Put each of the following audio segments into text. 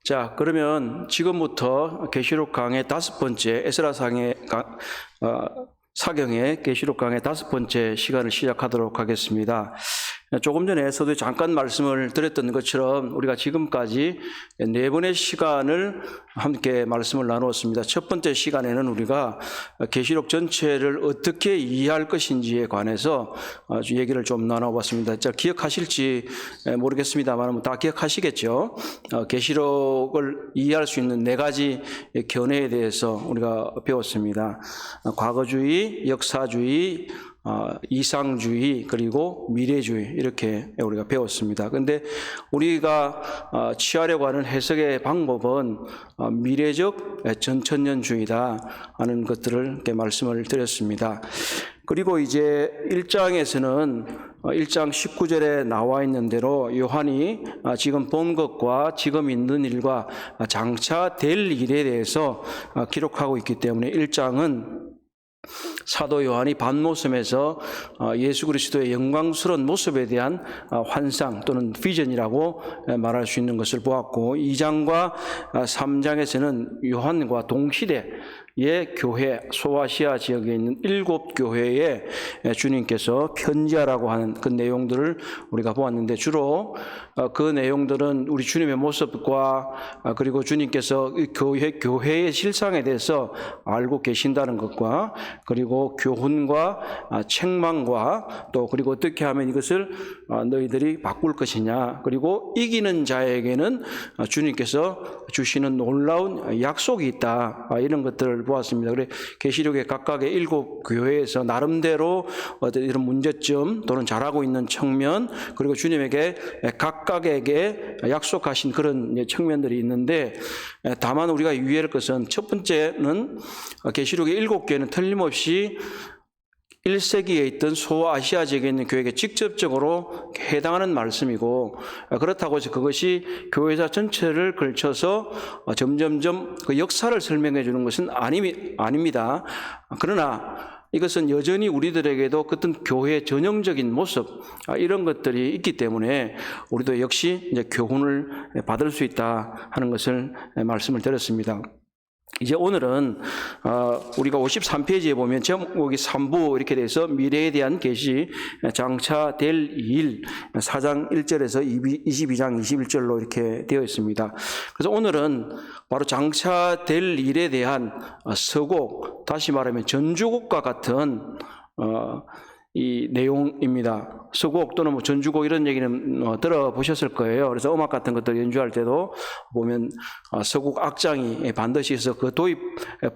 자, 그러면 지금부터 계시록 강의 5번째 에스라상의 사경의 계시록 강의 5번째 시간을 시작하도록 하겠습니다. 조금 전에 서두에 잠깐 말씀을 드렸던 것처럼 우리가 지금까지 4번의 시간을 함께 말씀을 나누었습니다. 첫 번째 시간에는 우리가 계시록 전체를 어떻게 이해할 것인지에 관해서 얘기를 좀 나눠봤습니다. 자, 기억하실지 모르겠습니다만 다 기억하시겠죠? 계시록을 이해할 수 있는 4가지 견해에 대해서 우리가 배웠습니다. 과거주의, 역사주의, 이상주의, 그리고 미래주의, 이렇게 우리가 배웠습니다. 그런데 우리가 취하려고 하는 해석의 방법은 미래적 전천년주의다 하는 것들을 이렇게 말씀을 드렸습니다. 그리고 이제 1장에서는 1장 19절에 나와 있는 대로 요한이 지금 본 것과 지금 있는 일과 장차 될 일에 대해서 기록하고 있기 때문에 1장은 사도 요한이 반모섬에서 예수 그리스도의 영광스러운 모습에 대한 환상 또는 비전이라고 말할 수 있는 것을 보았고, 2장과 3장에서는 요한과 동시대의 교회, 소아시아 지역에 있는 7교회에 주님께서 편지하라고 하는 그 내용들을 우리가 보았는데, 주로 그 내용들은 우리 주님의 모습과 그리고 주님께서 교회의 실상에 대해서 알고 계신다는 것과, 그리고 교훈과 책망과, 또 그리고 어떻게 하면 이것을 너희들이 바꿀 것이냐, 그리고 이기는 자에게는 주님께서 주시는 놀라운 약속이 있다, 이런 것들을 보았습니다. 그래 계시록의 각각의 7교회에서 나름대로 어떤 이런 문제점 또는 잘하고 있는 측면, 그리고 주님에게 각각에게 약속하신 그런 측면들이 있는데, 다만 우리가 유의할 것은 첫 번째는 계시록의 7교회는 틀림없이 1세기에 있던 소아시아 지역에 있는 교회에게 직접적으로 해당하는 말씀이고, 그렇다고 해서 그것이 교회사 전체를 걸쳐서 점점점 그 역사를 설명해 주는 것은 아닙니다. 그러나 이것은 여전히 우리들에게도 어떤 교회의 전형적인 모습, 이런 것들이 있기 때문에 우리도 역시 이제 교훈을 받을 수 있다 하는 것을 말씀을 드렸습니다. 이제 오늘은 우리가 53페이지에 보면 제목이 3부 이렇게 돼서 미래에 대한 계시, 장차 될 일, 4장 1절에서 22장 21절로 이렇게 되어 있습니다. 그래서 오늘은 바로 장차 될 일에 대한 서곡, 다시 말하면 전주곡과 같은 이 내용입니다. 서곡 또는 전주곡 이런 얘기는 들어보셨을 거예요. 그래서 음악 같은 것들 연주할 때도 보면 서곡 악장이 반드시 있어 그 도입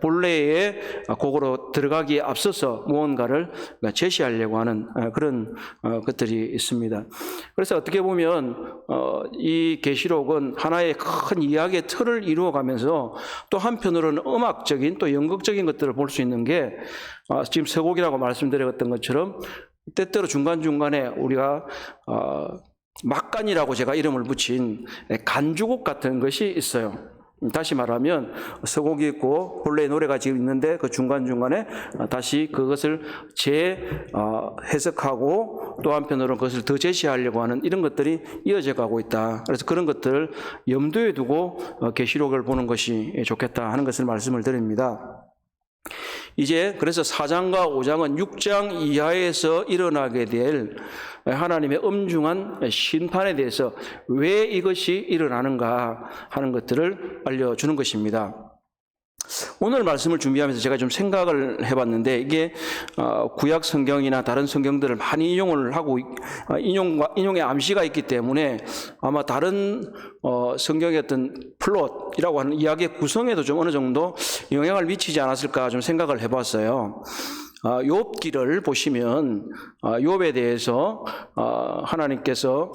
본래의 곡으로 들어가기에 앞서서 무언가를 제시하려고 하는 그런 것들이 있습니다. 그래서 어떻게 보면 이 계시록은 하나의 큰 이야기의 틀을 이루어가면서 또 한편으로는 음악적인 또 연극적인 것들을 볼 수 있는 게, 지금 서곡이라고 말씀드렸던 것처럼 때때로 중간중간에 우리가 막간이라고 제가 이름을 붙인 간주곡 같은 것이 있어요. 다시 말하면 서곡이 있고 본래의 노래가 지금 있는데 그 중간중간에 다시 그것을 해석하고 또 한편으로는 그것을 더 제시하려고 하는 이런 것들이 이어져 가고 있다. 그래서 그런 것들을 염두에 두고 계시록을 보는 것이 좋겠다 하는 것을 말씀을 드립니다. 이제 그래서 4장과 5장은 6장 이하에서 일어나게 될 하나님의 엄중한 심판에 대해서 왜 이것이 일어나는가 하는 것들을 알려주는 것입니다. 오늘 말씀을 준비하면서 제가 좀 생각을 해봤는데, 이게 구약 성경이나 다른 성경들을 많이 인용을 하고 인용의 암시가 있기 때문에 아마 다른 성경의 어떤 플롯이라고 하는 이야기의 구성에도 좀 어느 정도 영향을 미치지 않았을까 좀 생각을 해봤어요. 욥기를 보시면 욥에 대해서 하나님께서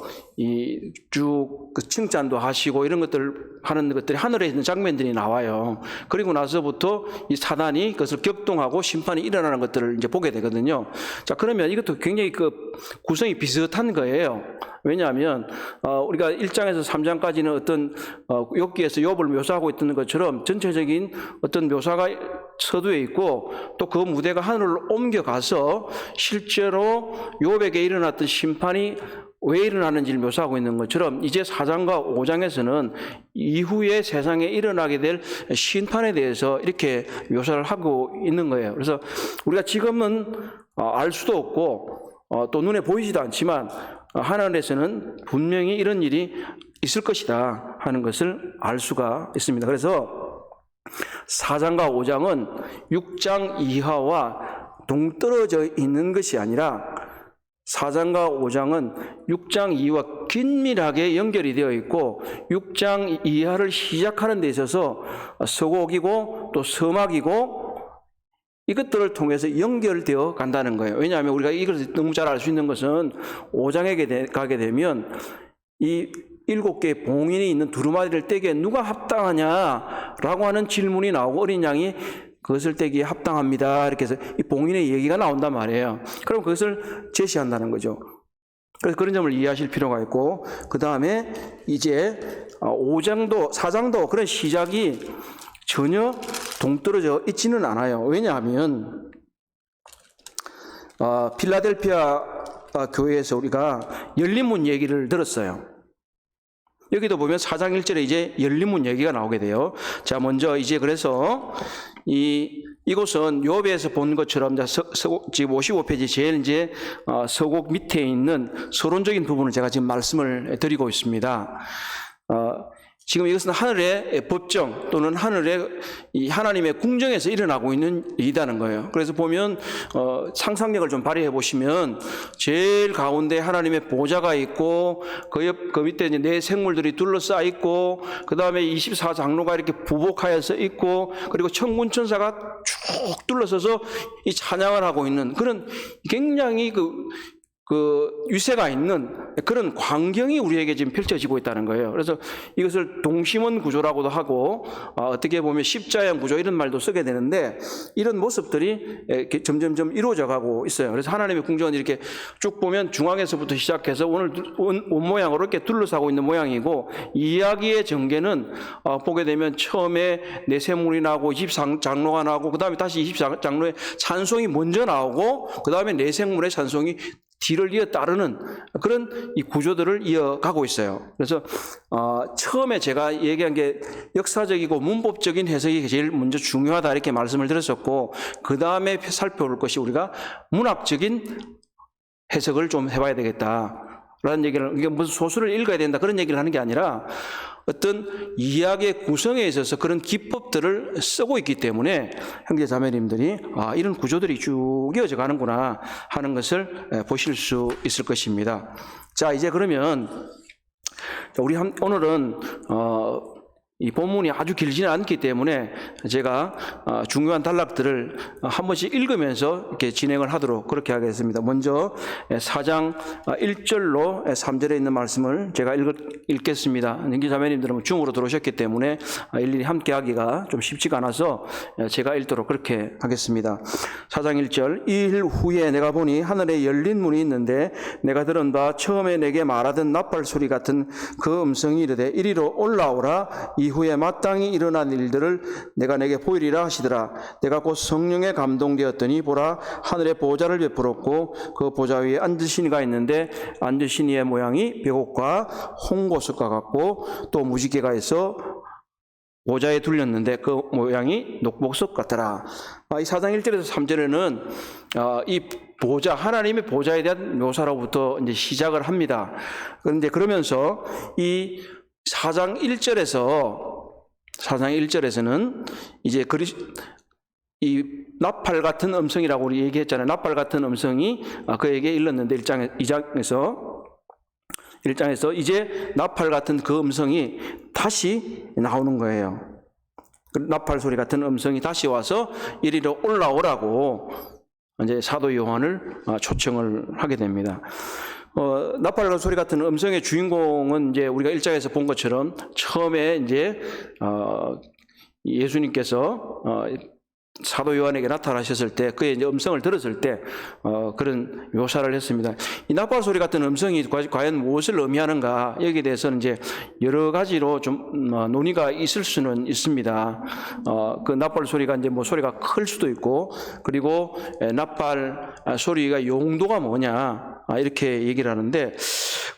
쭉 칭찬도 하시고 이런 것들 하는 것들이 하늘에 있는 장면들이 나와요. 그리고 나서부터 이 사단이 그것을 격동하고 심판이 일어나는 것들을 이제 보게 되거든요. 자, 그러면 이것도 굉장히 그 구성이 비슷한 거예요. 왜냐하면 우리가 1장에서 3장까지는 어떤 욥기에서 욥을 묘사하고 있는 것처럼 전체적인 어떤 묘사가 서두에 있고, 또 그 무대가 하늘로 옮겨가서 실제로 욥에게 일어났던 심판이 왜 일어나는지를 묘사하고 있는 것처럼 이제 4장과 5장에서는 이후에 세상에 일어나게 될 심판에 대해서 이렇게 묘사를 하고 있는 거예요. 그래서 우리가 지금은 알 수도 없고 또 눈에 보이지도 않지만 하늘에서는 분명히 이런 일이 있을 것이다 하는 것을 알 수가 있습니다. 그래서 4장과 5장은 6장 이하와 동떨어져 있는 것이 아니라 4장과 5장은 6장 이하와 긴밀하게 연결이 되어 있고 6장 이하를 시작하는 데 있어서 서곡이고 또 서막이고 이것들을 통해서 연결되어 간다는 거예요. 왜냐하면 우리가 이것을 너무 잘 알 수 있는 것은 5장에 가게 되면 이 7개의 봉인이 있는 두루마리를 떼기에 누가 합당하냐라고 하는 질문이 나오고 어린 양이 그것을 떼기에 합당합니다. 이렇게 해서 이 봉인의 얘기가 나온단 말이에요. 그럼 그것을 제시한다는 거죠. 그래서 그런 점을 이해하실 필요가 있고, 그 다음에 이제 5장도 4장도 그런 시작이 전혀 동떨어져 있지는 않아요. 왜냐하면 필라델피아 교회에서 우리가 열린문 얘기를 들었어요. 여기도 보면 4장 1절에 이제 열린문 얘기가 나오게 돼요. 자, 먼저 이제 그래서 이곳은 요배에서 본 것처럼 지금 55페이지 제일 이제 서곡 밑에 있는 서론적인 부분을 제가 지금 말씀을 드리고 있습니다. 지금 이것은 하늘의 법정 또는 하늘의 이 하나님의 궁정에서 일어나고 있는 일이라는 거예요. 그래서 보면 상상력을 좀 발휘해 보시면 제일 가운데 하나님의 보좌가 있고 그 밑에 이제 네 생물들이 둘러싸 있고 그 다음에 24장로가 이렇게 부복하여서 있고 그리고 천군 천사가 쭉 둘러서서 이 찬양을 하고 있는 그런 굉장히 그 위세가 있는 그런 광경이 우리에게 지금 펼쳐지고 있다는 거예요. 그래서 이것을 동심원 구조라고도 하고 어떻게 보면 십자형 구조 이런 말도 쓰게 되는데 이런 모습들이 이렇게 점점점 이루어져 가고 있어요. 그래서 하나님의 궁정은 이렇게 쭉 보면 중앙에서부터 시작해서 오늘 온 모양으로 이렇게 둘러싸고 있는 모양이고 이야기의 전개는 보게 되면 처음에 내세물이 나오고 20장로가 나오고 그 다음에 다시 20장로의 찬송이 먼저 나오고 그 다음에 내생물의 찬송이 뒤를 이어 따르는 그런 이 구조들을 이어가고 있어요. 그래서 처음에 제가 얘기한 게 역사적이고 문법적인 해석이 제일 먼저 중요하다 이렇게 말씀을 드렸었고 그 다음에 살펴볼 것이 우리가 문학적인 해석을 좀 해봐야 되겠다라는 얘기를 이게 무슨 소설을 읽어야 된다 그런 얘기를 하는 게 아니라 어떤 이야기의 구성에 있어서 그런 기법들을 쓰고 있기 때문에 형제 자매님들이 이런 구조들이 쭉 이어져 가는구나 하는 것을 보실 수 있을 것입니다. 자, 이제 그러면 우리 오늘은 이 본문이 아주 길지는 않기 때문에 제가 중요한 단락들을 한 번씩 읽으면서 이렇게 진행을 하도록 그렇게 하겠습니다. 먼저 4장 1절로 3절에 있는 말씀을 제가 읽겠습니다. 형제 자매님들은 중으로 들어오셨기 때문에 일일이 함께 하기가 좀 쉽지가 않아서 제가 읽도록 그렇게 하겠습니다. 4장 1절 이 일 후에 내가 보니 하늘에 열린 문이 있는데 내가 들은 바 처음에 내게 말하던 나팔 소리 같은 그 음성이 이르되 이리로 올라오라 이후에 마땅히 일어난 일들을 내가 내게 보이리라 하시더라. 내가 곧 성령에 감동되었더니 보라 하늘에 보좌를 베풀었고 그 보좌 위에 앉으신 이가 있는데 앉으신 이의 모양이 벽옥과 홍고석과 같고 또 무지개가 있어 보좌에 둘렸는데 그 모양이 녹복석 같더라. 이 4장 1절에서 3절에는 이 보좌, 하나님의 보좌에 대한 묘사로부터 이제 시작을 합니다. 그런데 그러면서 이 4장 1절에서는 이제 이 나팔 같은 음성이라고 우리 얘기했잖아요. 나팔 같은 음성이 그에게 일렀는데 1장에서 이제 나팔 같은 그 음성이 다시 나오는 거예요. 나팔 소리 같은 음성이 다시 와서 이리로 올라오라고 이제 사도 요한을 초청을 하게 됩니다. 나팔 소리 같은 음성의 주인공은 이제 우리가 1장에서 본 것처럼 처음에 이제 예수님께서 사도 요한에게 나타나셨을 때 그의 이제 음성을 들었을 때 그런 묘사를 했습니다. 이 나팔 소리 같은 음성이 과연 무엇을 의미하는가 여기에 대해서는 이제 여러 가지로 좀 논의가 있을 수는 있습니다. 그 나팔 소리가 이제 뭐 소리가 클 수도 있고 그리고 나팔 소리가 용도가 뭐냐 이렇게 얘기를 하는데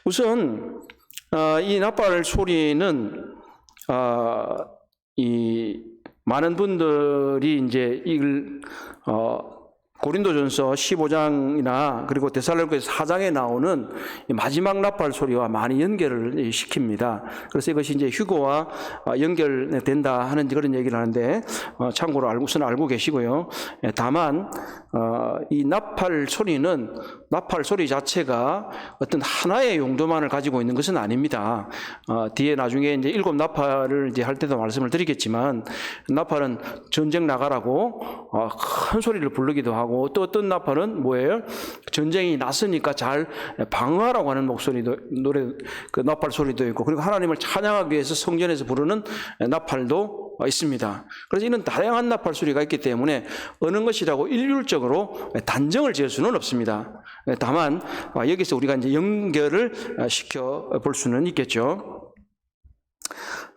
우선 이 나팔 소리는 이 많은 분들이 이제 이걸 고린도전서 15장이나 그리고 데살로니가서 4장에 나오는 마지막 나팔 소리와 많이 연결을 시킵니다. 그래서 이것이 이제 휴거와 연결된다 하는 그런 얘기를 하는데 참고로 우선 알고 계시고요. 다만 이 나팔 소리는 나팔 소리 자체가 어떤 하나의 용도만을 가지고 있는 것은 아닙니다. 뒤에 나중에 이제 7 나팔을 이제 할 때도 말씀을 드리겠지만 나팔은 전쟁 나가라고 큰 소리를 부르기도 하고 또 어떤 나팔은 뭐예요? 전쟁이 났으니까 잘 방어하라고 하는 목소리도 그 나팔 소리도 있고 그리고 하나님을 찬양하기 위해서 성전에서 부르는 나팔도 있습니다. 그래서 이런 다양한 나팔 소리가 있기 때문에 어느 것이라고 일률적으로 단정을 지을 수는 없습니다. 다만 여기서 우리가 이제 연결을 시켜 볼 수는 있겠죠.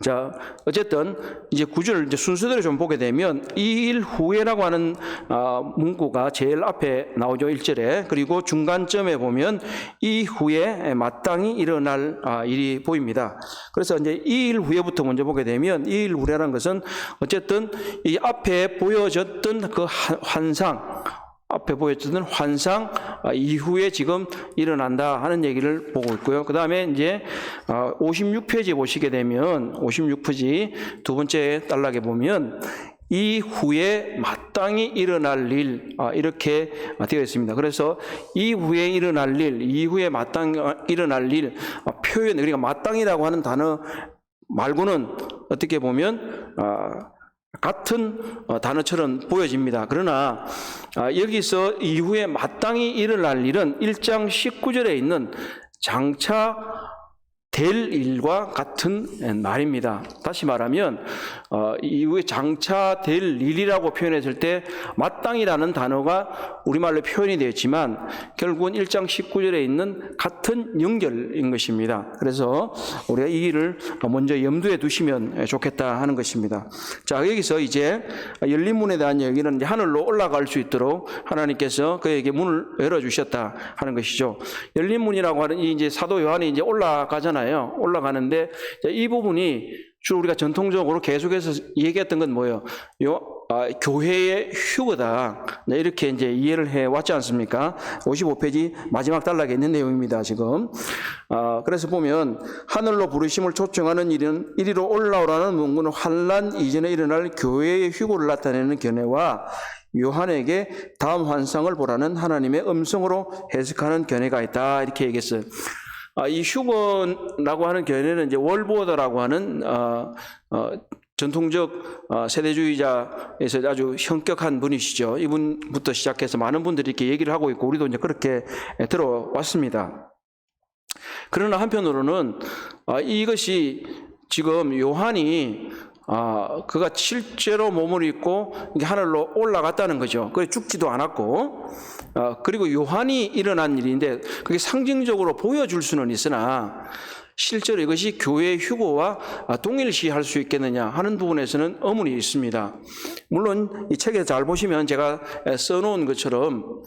자, 어쨌든 이제 구절 이제 순서대로 좀 보게 되면 이 일 후에라고 하는 문구가 제일 앞에 나오죠. 1절에. 그리고 중간점에 보면 이 후에 마땅히 일어날 일이 보입니다. 그래서 이제 이 일 후에부터 먼저 보게 되면 이 일 후에라는 것은 어쨌든 이 앞에 보여졌던 그 환상 앞에 보여주던 환상 이후에 지금 일어난다 하는 얘기를 보고 있고요. 그 다음에 이제 56페이지 보시게 되면 56페이지 두 번째 단락에 보면 이후에 마땅히 일어날 일 이렇게 되어 있습니다. 그래서 이후에 일어날 일, 이후에 마땅히 일어날 일 표현 그러니까 마땅이라고 하는 단어 말고는 어떻게 보면 같은 단어처럼 보여집니다. 그러나 여기서 이후에 마땅히 일어날 일은 1장 19절에 있는 장차 될 일과 같은 말입니다. 다시 말하면 이후에 장차 될 일이라고 표현했을 때 마땅이라는 단어가 우리말로 표현이 되었지만 결국은 1장 19절에 있는 같은 연결인 것입니다. 그래서 우리가 이 일을 먼저 염두에 두시면 좋겠다 하는 것입니다. 자, 여기서 이제 열린 문에 대한 얘기는 이제 하늘로 올라갈 수 있도록 하나님께서 그에게 문을 열어주셨다 하는 것이죠. 열린 문이라고 하는 이제 사도 요한이 이제 올라가잖아요. 올라가는데 이 부분이 주로 우리가 전통적으로 계속해서 얘기했던 건 뭐예요? 교회의 휴거다. 이렇게 이제 이해를 해 왔지 않습니까? 55페이지 마지막 단락에 있는 내용입니다, 지금. 그래서 보면 하늘로 부르심을 초청하는 일은 이리로 올라오라는 문구는 환난 이전에 일어날 교회의 휴거를 나타내는 견해와 요한에게 다음 환상을 보라는 하나님의 음성으로 해석하는 견해가 있다. 이렇게 얘기했어요. 이 휴거라고 하는 견해는 이제 월보더라고 하는 전통적 세대주의자에서 아주 현격한 분이시죠. 이분부터 시작해서 많은 분들이 이렇게 얘기를 하고 있고 우리도 이제 그렇게 들어왔습니다. 그러나 한편으로는 이것이 지금 요한이 그가 실제로 몸을 입고 하늘로 올라갔다는 거죠. 그게 죽지도 않았고, 그리고 요한이 일어난 일인데 그게 상징적으로 보여줄 수는 있으나 실제로 이것이 교회의 휴거와 동일시할 수 있겠느냐 하는 부분에서는 의문이 있습니다. 물론 이 책에 잘 보시면 제가 써놓은 것처럼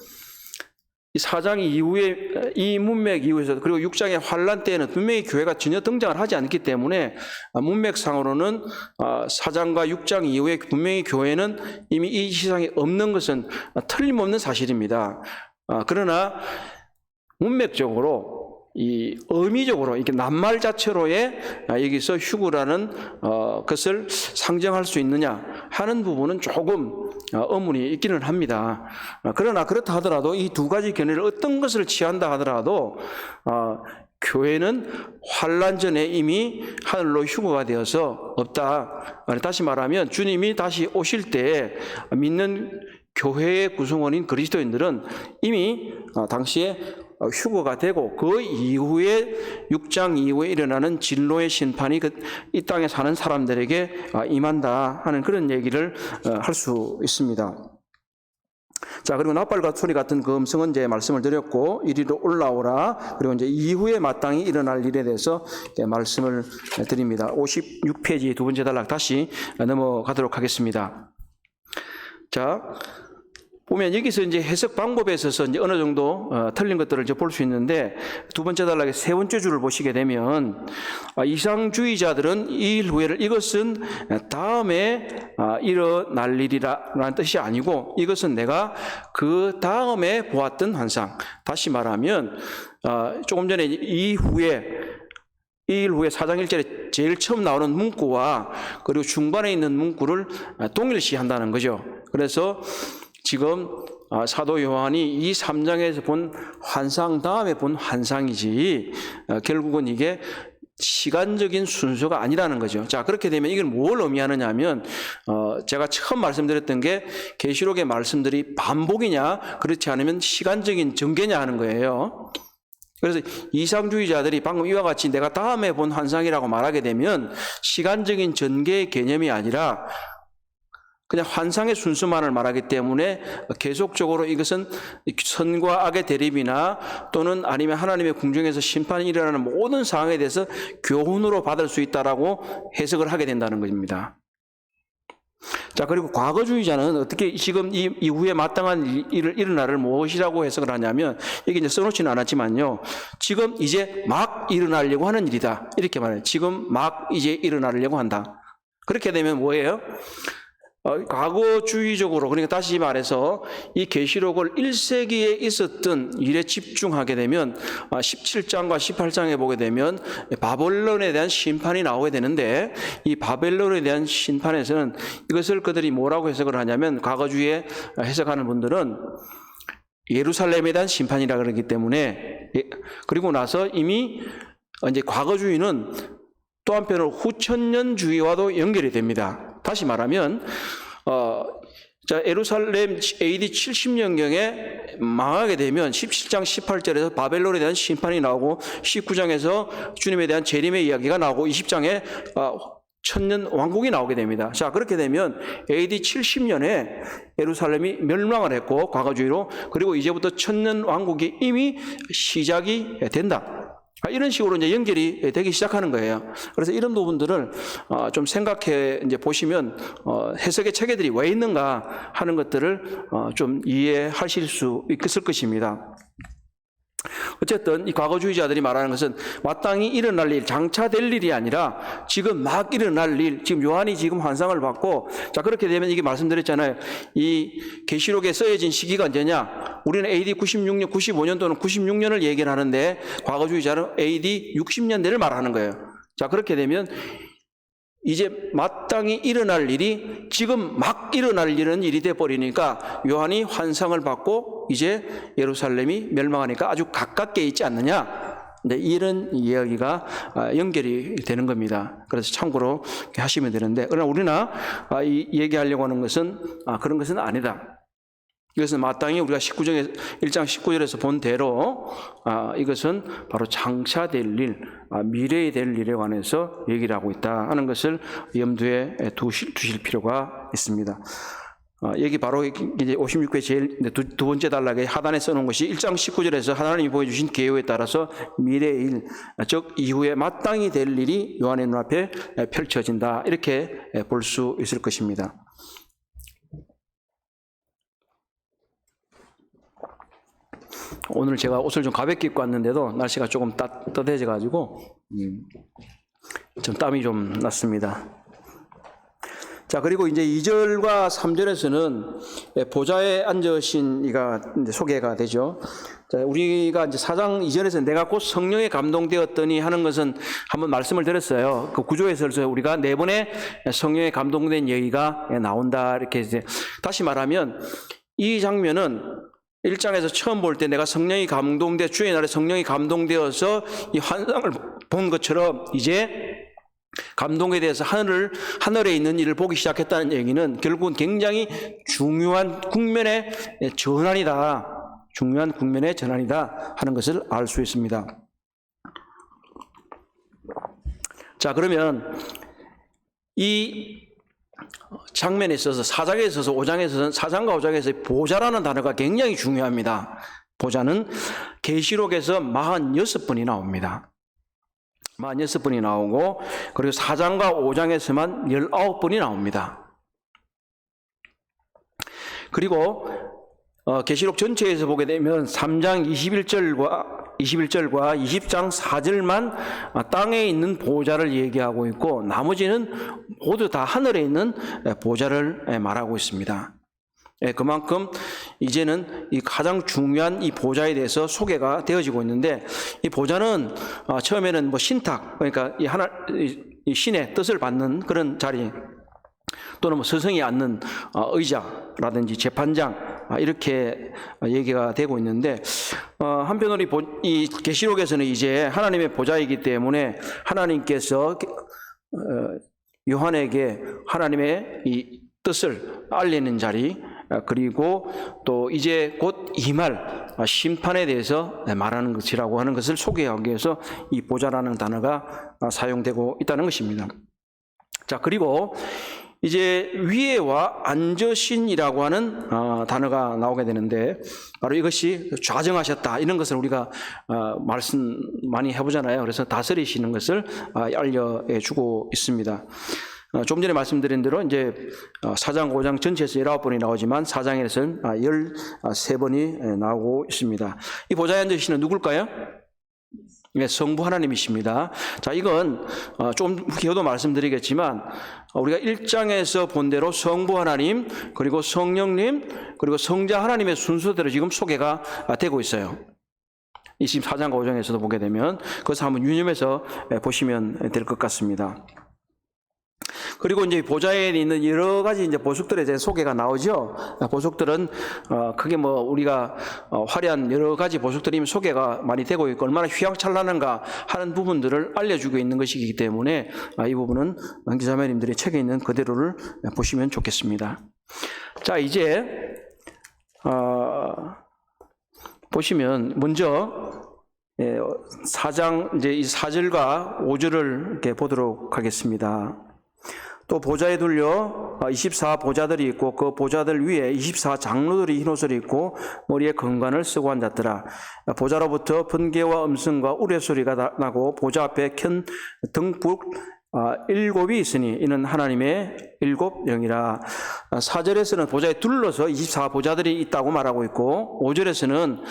이 4장 이후에 이 문맥 이후에서 그리고 6장의 환란 때에는 분명히 교회가 전혀 등장을 하지 않기 때문에 문맥상으로는 4장과 6장 이후에 분명히 교회는 이미 이 세상에 없는 것은 틀림없는 사실입니다. 그러나 문맥적으로 이 의미적으로 이렇게 낱말 자체로의 여기서 휴거라는 것을 상정할 수 있느냐 하는 부분은 조금 의문이 있기는 합니다. 그러나 그렇다 하더라도 이 두 가지 견해를 어떤 것을 취한다 하더라도 교회는 환란 전에 이미 하늘로 휴거가 되어서 없다. 다시 말하면 주님이 다시 오실 때 믿는 교회의 구성원인 그리스도인들은 이미 당시에 휴거가 되고 그 이후에 6장 이후에 일어나는 진노의 심판이 이 땅에 사는 사람들에게 임한다 하는 그런 얘기를 할 수 있습니다. 자, 그리고 나팔과 소리 같은 그 음성은 이제 말씀을 드렸고 이리로 올라오라 그리고 이제 이후에 마땅히 일어날 일에 대해서 말씀을 드립니다. 56페이지 두 번째 단락 다시 넘어가도록 하겠습니다. 자, 보면 여기서 이제 해석 방법에 있어서 이제 어느 정도 틀린 것들을 이제 볼 수 있는데, 두 번째 단락의 세 번째 줄을 보시게 되면 이상주의자들은 이 일 후에를 이것은 다음에 일어날 일이라는 뜻이 아니고 이것은 내가 그 다음에 보았던 환상. 다시 말하면 조금 전에 이 일 후에 4장 1절에 제일 처음 나오는 문구와 그리고 중반에 있는 문구를 동일시한다는 거죠. 그래서 지금 사도 요한이 이 3장에서 본 환상 다음에 본 환상이지 결국은 이게 시간적인 순서가 아니라는 거죠. 자, 그렇게 되면 이걸 뭘 의미하느냐 하면 제가 처음 말씀드렸던 게 계시록의 말씀들이 반복이냐 그렇지 않으면 시간적인 전개냐 하는 거예요. 그래서 이상주의자들이 방금 이와 같이 내가 다음에 본 환상이라고 말하게 되면 시간적인 전개의 개념이 아니라 그냥 환상의 순수만을 말하기 때문에 계속적으로 이것은 선과 악의 대립이나 또는 아니면 하나님의 궁정에서 심판이 일어나는 모든 상황에 대해서 교훈으로 받을 수 있다라고 해석을 하게 된다는 것입니다. 자, 그리고 과거주의자는 어떻게 지금 이 이후에 마땅한 일어나를 무엇이라고 해석을 하냐면, 여기 이제 써놓지는 않았지만요, 지금 이제 막 일어나려고 하는 일이다 이렇게 말해요. 지금 막 이제 일어나려고 한다. 그렇게 되면 뭐예요? 과거주의적으로, 그러니까 다시 말해서 이 계시록을 1세기에 있었던 일에 집중하게 되면 17장과 18장에 보게 되면 바벨론에 대한 심판이 나오게 되는데, 이 바벨론에 대한 심판에서는 이것을 그들이 뭐라고 해석을 하냐면, 과거주의에 해석하는 분들은 예루살렘에 대한 심판이라 그러기 때문에, 그리고 나서 이미 이제 과거주의는 또 한편으로 후천년주의와도 연결이 됩니다. 다시 말하면 예루살렘 AD 70년경에 망하게 되면 17장 18절에서 바벨론에 대한 심판이 나오고 19장에서 주님에 대한 재림의 이야기가 나오고 20장에 천년 왕국이 나오게 됩니다. 자, 그렇게 되면 AD 70년에 예루살렘이 멸망을 했고 과거주의로, 그리고 이제부터 천년 왕국이 이미 시작이 된다. 이런 식으로 이제 연결이 되기 시작하는 거예요. 그래서 이런 부분들을 좀 생각해 이제 보시면 해석의 체계들이 왜 있는가 하는 것들을 좀 이해하실 수 있을 것입니다. 어쨌든 이 과거주의자들이 말하는 것은 마땅히 일어날 일, 장차 될 일이 아니라 지금 막 일어날 일, 지금 요한이 지금 환상을 받고, 자, 그렇게 되면 이게 말씀드렸잖아요. 이 계시록에 써여진 시기가 언제냐? 우리는 AD 96년, 95년 또는 96년을 얘기를 하는데 과거주의자는 AD 60년대를 말하는 거예요. 자, 그렇게 되면 이제 마땅히 일어날 일이 지금 막 일어날 일이 돼버리니까 요한이 환상을 받고 이제 예루살렘이 멸망하니까 아주 가깝게 있지 않느냐. 네, 이런 이야기가 연결이 되는 겁니다. 그래서 참고로 하시면 되는데, 그러나 우리나 얘기하려고 하는 것은 그런 것은 아니다. 이것은 마땅히 우리가 1장 19절에서 본 대로 이것은 바로 장차 될 일, 미래에 될 일에 관해서 얘기를 하고 있다 하는 것을 염두에 두실 필요가 있습니다. 여기 바로 이제 56회 제일 두 번째 단락에 하단에 써놓은 것이 1장 19절에서 하나님이 보여주신 계획에 따라서 미래의 일, 즉 이후에 마땅히 될 일이 요한의 눈앞에 펼쳐진다, 이렇게 볼 수 있을 것입니다. 오늘 제가 옷을 좀 가볍게 입고 왔는데도 날씨가 조금 따뜻해져가지고 좀 땀이 좀 났습니다. 자, 그리고 이제 2절과 3절에서는 보좌에 앉으신 이가 이제 소개가 되죠. 자, 우리가 이제 4장 이전에서 내가 곧 성령에 감동되었더니 하는 것은 한번 말씀을 드렸어요. 그 구조에서 우리가 네 번의 성령에 감동된 얘기가 나온다, 이렇게 이제 다시 말하면 이 장면은 1장에서 처음 볼 때 내가 성령이 감동돼, 주의 날에 성령이 감동되어서 이 환상을 본 것처럼 이제 감동에 대해서 하늘에 있는 일을 보기 시작했다는 얘기는 결국은 굉장히 중요한 국면의 전환이다. 중요한 국면의 전환이다 하는 것을 알 수 있습니다. 자, 그러면 이 장면에 있어서 4장에 있어서 5장에 있어서 4장과 5장에서 보좌라는 단어가 굉장히 중요합니다. 보좌는 계시록에서 46번이 나옵니다. 46번이 나오고, 그리고 4장과 5장에서만 19번이 나옵니다. 그리고 계시록 전체에서 보게 되면 3장 21절과 20장 4절만 땅에 있는 보좌를 얘기하고 있고 나머지는 모두 다 하늘에 있는 보좌를 말하고 있습니다. 그만큼 이제는 이 가장 중요한 이 보좌에 대해서 소개가 되어지고 있는데, 이 보좌는 처음에는 뭐 신탁, 그러니까 이 신의 뜻을 받는 그런 자리, 또는 뭐 스승이 앉는 의자라든지 재판장, 이렇게 얘기가 되고 있는데, 한편으로 이 계시록에서는 이제 하나님의 보좌이기 때문에 하나님께서 요한에게 하나님의 이 뜻을 알리는 자리, 그리고 또 이제 곧 임할 심판에 대해서 말하는 것이라고 하는 것을 소개하기 위해서 이 보좌라는 단어가 사용되고 있다는 것입니다. 자, 그리고 이제 위에와 앉으신이라고 하는 단어가 나오게 되는데, 바로 이것이 좌정하셨다, 이런 것을 우리가 말씀 많이 해보잖아요. 그래서 다스리시는 것을 알려주고 있습니다. 좀 전에 말씀드린 대로 이제 4장, 5장 전체에서 19번이 나오지만 4장에서는 13번이 나오고 있습니다. 이 보좌에 앉으시는 누굴까요? 네, 성부 하나님이십니다. 자, 이건 좀 기어도 말씀드리겠지만, 우리가 1장에서 본 대로 성부 하나님, 그리고 성령님, 그리고 성자 하나님의 순서대로 지금 소개가 되고 있어요. 24장과 5장에서도 보게 되면 그것을 한번 유념해서 보시면 될 것 같습니다. 그리고 이제 보좌에 있는 여러 가지 이제 보석들에 대한 소개가 나오죠. 보석들은 크게 뭐 우리가 화려한 여러 가지 보석들이 소개가 많이 되고 있고 얼마나 휘황찬란한가 하는 부분들을 알려주고 있는 것이기 때문에 이 부분은 기자매님들이 책에 있는 그대로를 보시면 좋겠습니다. 자, 이제 보시면 먼저 4장 이제 이 4절과 5절을 이렇게 보도록 하겠습니다. 또 보좌에 둘려 24 보좌들이 있고 그 보좌들 위에 24 장로들이 흰 옷을 입고 머리에 건관을 쓰고 앉았더라. 보좌로부터 번개와 음성과 우레소리가 나고 보좌 앞에 켠 등불 7이 있으니 이는 하나님의 7 영이라. 4절에서는 보좌에 둘러서 24 보좌들이 있다고 말하고 있고, 5절에서는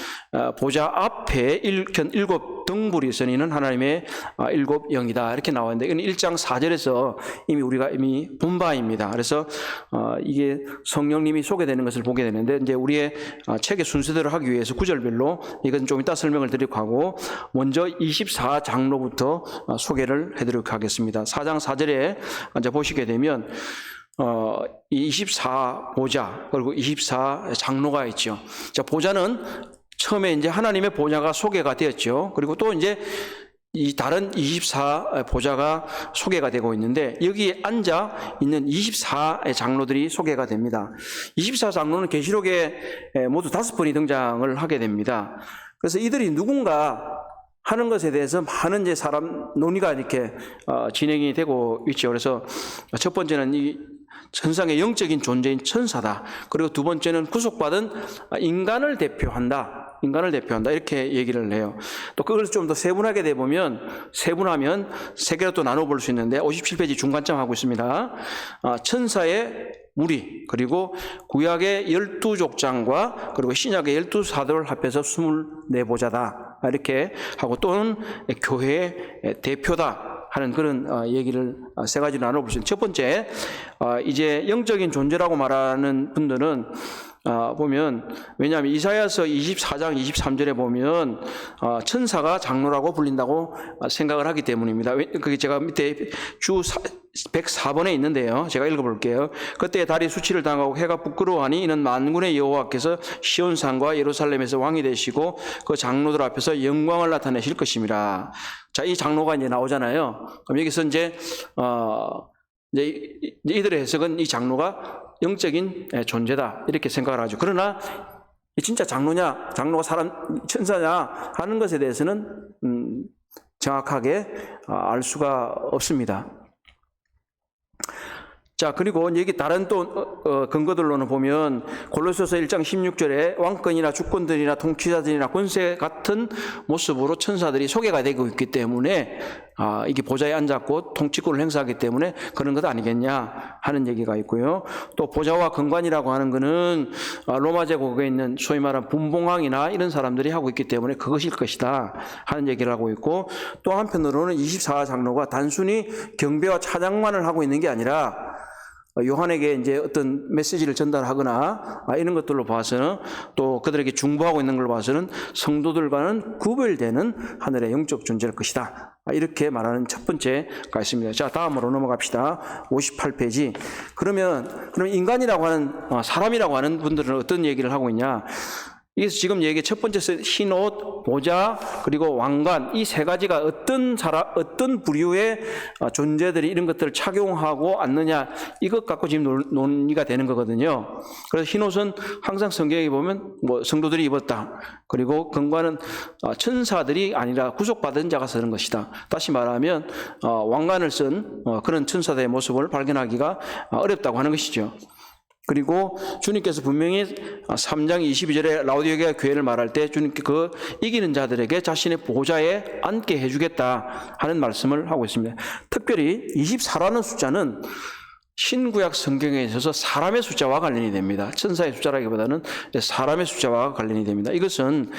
보좌 앞에 켠 7 등불이 있으니 이는 하나님의 7 영이다, 이렇게 나왔는데, 이건 1장 4절에서 우리가 이미 본 바입니다. 그래서 이게 성령님이 소개되는 것을 보게 되는데, 이제 우리의 책의 순서대로 하기 위해서 구절별로 이건 좀 이따 설명을 드리고 하고, 먼저 24 장로부터 소개를 해드리도록 하겠습니다. 4장 4절에 이제 보시게 되면 이 24 보좌 그리고 24 장로가 있죠. 자, 보좌는 처음에 이제 하나님의 보좌가 소개가 되었죠. 그리고 또 이제 이 다른 24 보좌가 소개가 되고 있는데, 여기에 앉아 있는 24 장로들이 소개가 됩니다. 24 장로는 계시록에 모두 5번이 등장을 하게 됩니다. 그래서 이들이 누군가 하는 것에 대해서 많은 이제 사람 논의가 이렇게 진행이 되고 있죠. 그래서 첫 번째는 이 천상의 영적인 존재인 천사다. 그리고 두 번째는 구속받은 인간을 대표한다. 이렇게 얘기를 해요. 또 그걸 좀 더 세분하게 되보면, 세분하면 세 개로 또 나눠볼 수 있는데 57페이지 중간점 하고 있습니다. 천사의 무리, 그리고 구약의 12족장과 그리고 신약의 12사도를 합해서 24보좌다, 이렇게 하고, 또는 교회의 대표다 하는 그런 얘기를 세 가지로 나눠볼 수 있습니다. 첫 번째, 이제 영적인 존재라고 말하는 분들은 보면, 왜냐하면 이사야서 24장 23절에 보면 천사가 장로라고 불린다고 생각을 하기 때문입니다. 그게 제가 밑에 주 104번에 있는데요. 제가 읽어볼게요. 그때 달이 수치를 당하고 해가 부끄러워하니 이는 만군의 여호와께서 시온산과 예루살렘에서 왕이 되시고 그 장로들 앞에서 영광을 나타내실 것입니다. 자, 이 장로가 이제 나오잖아요. 그럼 여기서 이제 이들의 해석은 이 장로가 영적인 존재다, 이렇게 생각을 하죠. 그러나 진짜 장로냐, 장로가 천사냐 하는 것에 대해서는 정확하게 알 수가 없습니다. 자, 그리고 여기 다른 또 근거들로는 보면 골로새서 1장 16절에 왕권이나 주권들이나 통치자들이나 권세 같은 모습으로 천사들이 소개가 되고 있기 때문에 이게 보좌에 앉았고 통치권을 행사하기 때문에 그런 것 아니겠냐 하는 얘기가 있고요. 또 보좌와 건관이라고 하는 것은 로마 제국에 있는 소위 말하는 분봉왕이나 이런 사람들이 하고 있기 때문에 그것일 것이다 하는 얘기를 하고 있고, 또 한편으로는 24장로가 단순히 경배와 찬양만을 하고 있는 게 아니라 요한에게 이제 어떤 메시지를 전달하거나 이런 것들로 봐서는, 또 그들에게 중보하고 있는 걸 봐서는 성도들과는 구별되는 하늘의 영적 존재일 것이다. 이렇게 말하는 첫 번째가 있습니다. 자, 다음으로 넘어갑시다. 58페이지. 그럼 인간이라고 하는, 사람이라고 하는 분들은 어떤 얘기를 하고 있냐? 이게 지금 얘기 첫 번째 흰옷, 보좌, 그리고 왕관, 이 세 가지가 어떤 부류의 존재들이 이런 것들을 착용하고 않느냐, 이것 갖고 지금 논의가 되는 거거든요. 그래서 흰옷은 항상 성경에 보면 성도들이 입었다. 그리고 건관은 천사들이 아니라 구속받은 자가 쓰는 것이다. 다시 말하면 왕관을 쓴 그런 천사들의 모습을 발견하기가 어렵다고 하는 것이죠. 그리고 주님께서 분명히 3장 22절에 라오디게아 교회를 말할 때 주님께 그 이기는 자들에게 자신의 보좌에 앉게 해주겠다 하는 말씀을 하고 있습니다. 특별히 24라는 숫자는 신구약 성경에 있어서 사람의 숫자와 관련이 됩니다. 천사의 숫자라기보다는 사람의 숫자와 관련이 됩니다. 이것은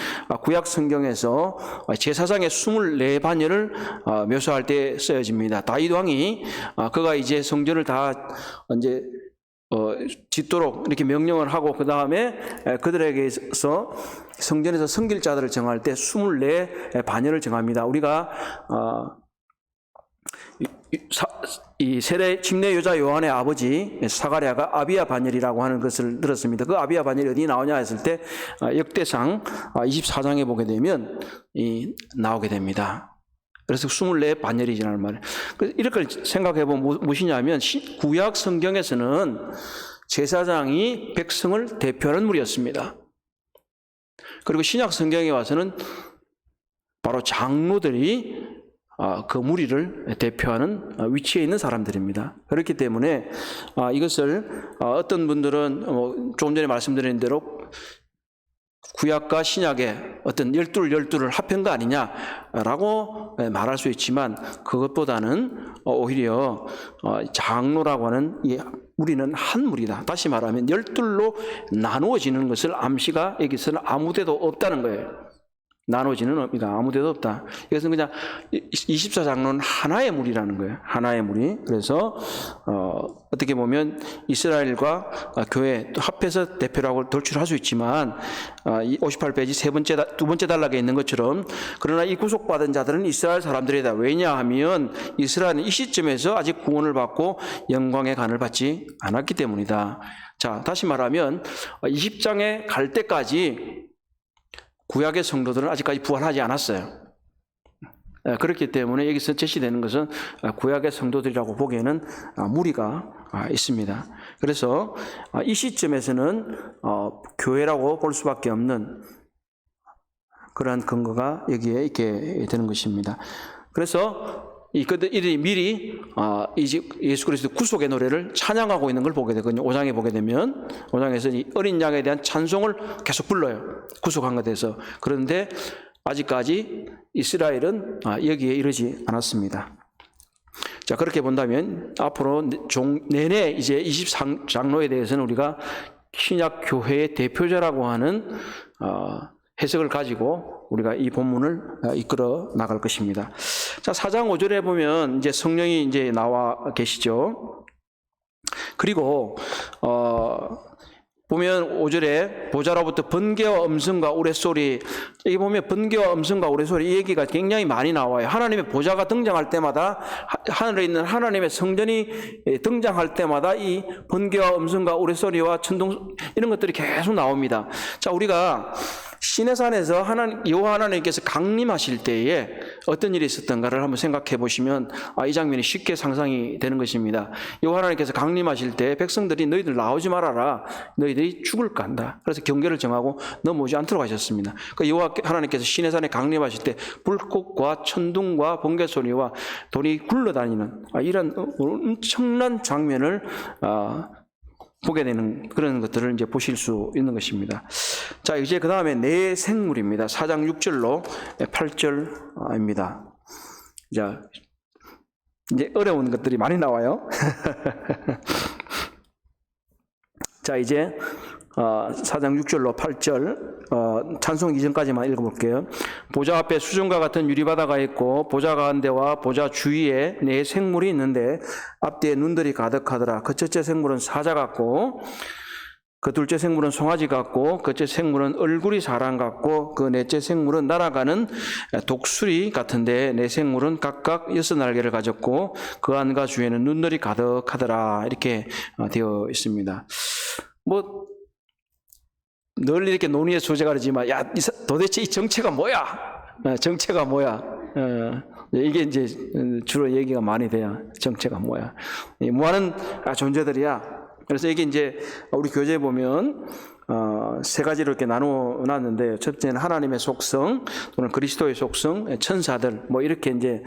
구약 성경에서 제사장의 24반열을 묘사할 때 쓰여집니다. 다윗 왕이 그가 이제 성전을 다 이제 짓도록 이렇게 명령을 하고, 그 다음에 그들에게서 성전에서 섬길 자들을 정할 때 24반열을 정합니다. 우리가 이 세례 침례 여자 요한의 아버지 사가랴가 아비야 반열이라고 하는 것을 들었습니다. 그 아비야 반열이 어디 나오냐 했을 때 역대상 24장에 보게 되면 나오게 됩니다. 그래서 24반열이라는 말이에요. 이렇게 생각해보면 무엇이냐면, 구약 성경에서는 제사장이 백성을 대표하는 무리였습니다. 그리고 신약 성경에 와서는 바로 장로들이 그 무리를 대표하는 위치에 있는 사람들입니다. 그렇기 때문에 이것을 어떤 분들은 조금 전에 말씀드린 대로 구약과 신약의 어떤 열두를 합한 거 아니냐라고 말할 수 있지만, 그것보다는 오히려 장로라고 하는 이 무리는 한 무리다. 다시 말하면 12로 나누어지는 것을 암시가 여기서는 아무 데도 없다는 거예요. 나눠지는 의미가 아무 데도 없다. 이것은 그냥 24장로는 하나의 무리라는 거예요. 하나의 무리. 그래서 어떻게 보면 이스라엘과 교회 또 합해서 대표라고 돌출할 수 있지만, 이 58페이지 두 번째 단락에 있는 것처럼, 그러나 이 구속받은 자들은 이스라엘 사람들이다. 왜냐하면 이스라엘은 이 시점에서 아직 구원을 받고 영광의 간을 받지 않았기 때문이다. 자, 다시 말하면 20장에 갈 때까지 구약의 성도들은 아직까지 부활하지 않았어요. 그렇기 때문에 여기서 제시되는 것은 구약의 성도들이라고 보기에는 무리가 있습니다. 그래서 이 시점에서는 교회라고 볼 수밖에 없는 그러한 근거가 여기에 있게 되는 것입니다. 그래서 이들이 미리 예수 그리스도 구속의 노래를 찬양하고 있는 걸 보게 되거든요. 5장에 보게 되면 5장에서 이 어린 양에 대한 찬송을 계속 불러요. 구속한 것에 대해서. 그런데 아직까지 이스라엘은 여기에 이르지 않았습니다. 자, 그렇게 본다면 앞으로 내내 이제 23장로에 대해서는 우리가 신약 교회의 대표자라고 하는 해석을 가지고 우리가 이 본문을 이끌어 나갈 것입니다. 자, 4장 5절에 보면 이제 성령이 이제 나와 계시죠. 그리고 보면 5절에 보좌로부터 번개와 음성과 우레소리, 여기 보면 번개와 음성과 우레소리 이 얘기가 굉장히 많이 나와요. 하나님의 보좌가 등장할 때마다, 하늘에 있는 하나님의 성전이 등장할 때마다 이 번개와 음성과 우레소리와 천둥 이런 것들이 계속 나옵니다. 자, 우리가 시내산에서 여호와 하나님께서 강림하실 때에 어떤 일이 있었던가를 한번 생각해 보시면 이 장면이 쉽게 상상이 되는 것입니다. 여호와 하나님께서 강림하실 때 백성들이 너희들 나오지 말아라, 너희들이 죽을까 한다. 그래서 경계를 정하고 넘어오지 않도록 하셨습니다. 여호와 하나님께서 시내산에 강림하실 때 불꽃과 천둥과 번개 소리와 돌이 굴러다니는 이런 엄청난 장면을 보게 되는 그런 것들을 이제 보실 수 있는 것입니다. 자, 이제 그 다음에 내 생물입니다. 4장 6절로 8절입니다. 자, 이제 어려운 것들이 많이 나와요. 자, 이제 4장 6절로 8절 찬송 이전까지만 읽어볼게요. 보좌 앞에 수정과 같은 유리바다가 있고 보좌 가운데와 보좌 주위에 네 생물이 있는데 앞뒤에 눈들이 가득하더라. 그 첫째 생물은 사자 같고 그 둘째 생물은 송아지 같고 그째 생물은 얼굴이 사람 같고 그 넷째 생물은 날아가는 독수리 같은데 네 생물은 각각 6날개를 가졌고 그 안과 주위에는 눈들이 가득하더라. 이렇게 되어 있습니다. 뭐 늘 이렇게 논의의 소재가 그러지만 야, 도대체 이 정체가 뭐야? 정체가 뭐야? 이게 이제 주로 얘기가 많이 돼요. 정체가 뭐야? 뭐하는 존재들이야? 그래서 이게 이제 우리 교재에 보면 세 가지로 이렇게 나누어 놨는데, 첫째는 하나님의 속성 또는 그리스도의 속성, 천사들, 뭐 이렇게 이제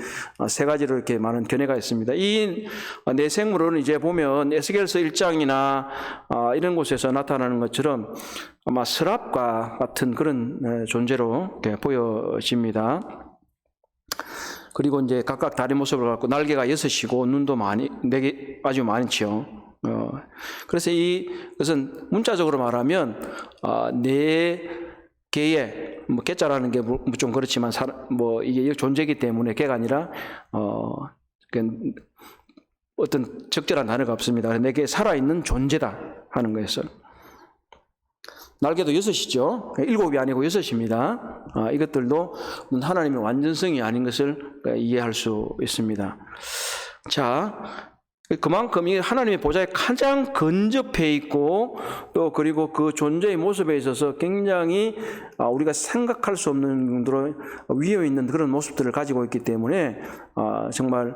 세 가지로 이렇게 많은 견해가 있습니다. 이 네 생물은 이제 보면 에스겔서 1장이나 이런 곳에서 나타나는 것처럼 아마 서랍과 같은 그런 존재로 이렇게 보여집니다. 그리고 이제 각각 다른 모습을 갖고 날개가 6이고 눈도 많이 4개 아주 많죠. 그래서 이것은 문자적으로 말하면 네 개의 뭐 개자라는 게 좀 그렇지만 뭐 이게 존재이기 때문에 개가 아니라 어떤 적절한 단어가 없습니다. 네 개 살아있는 존재다 하는 거였어요. 날개도 6이죠. 7이 아니고 6입니다. 이것들도 하나님의 완전성이 아닌 것을 이해할 수 있습니다. 자, 그만큼 이 하나님의 보좌에 가장 근접해 있고 또 그리고 그 존재의 모습에 있어서 굉장히 우리가 생각할 수 없는 정도로 위에 있는 그런 모습들을 가지고 있기 때문에 정말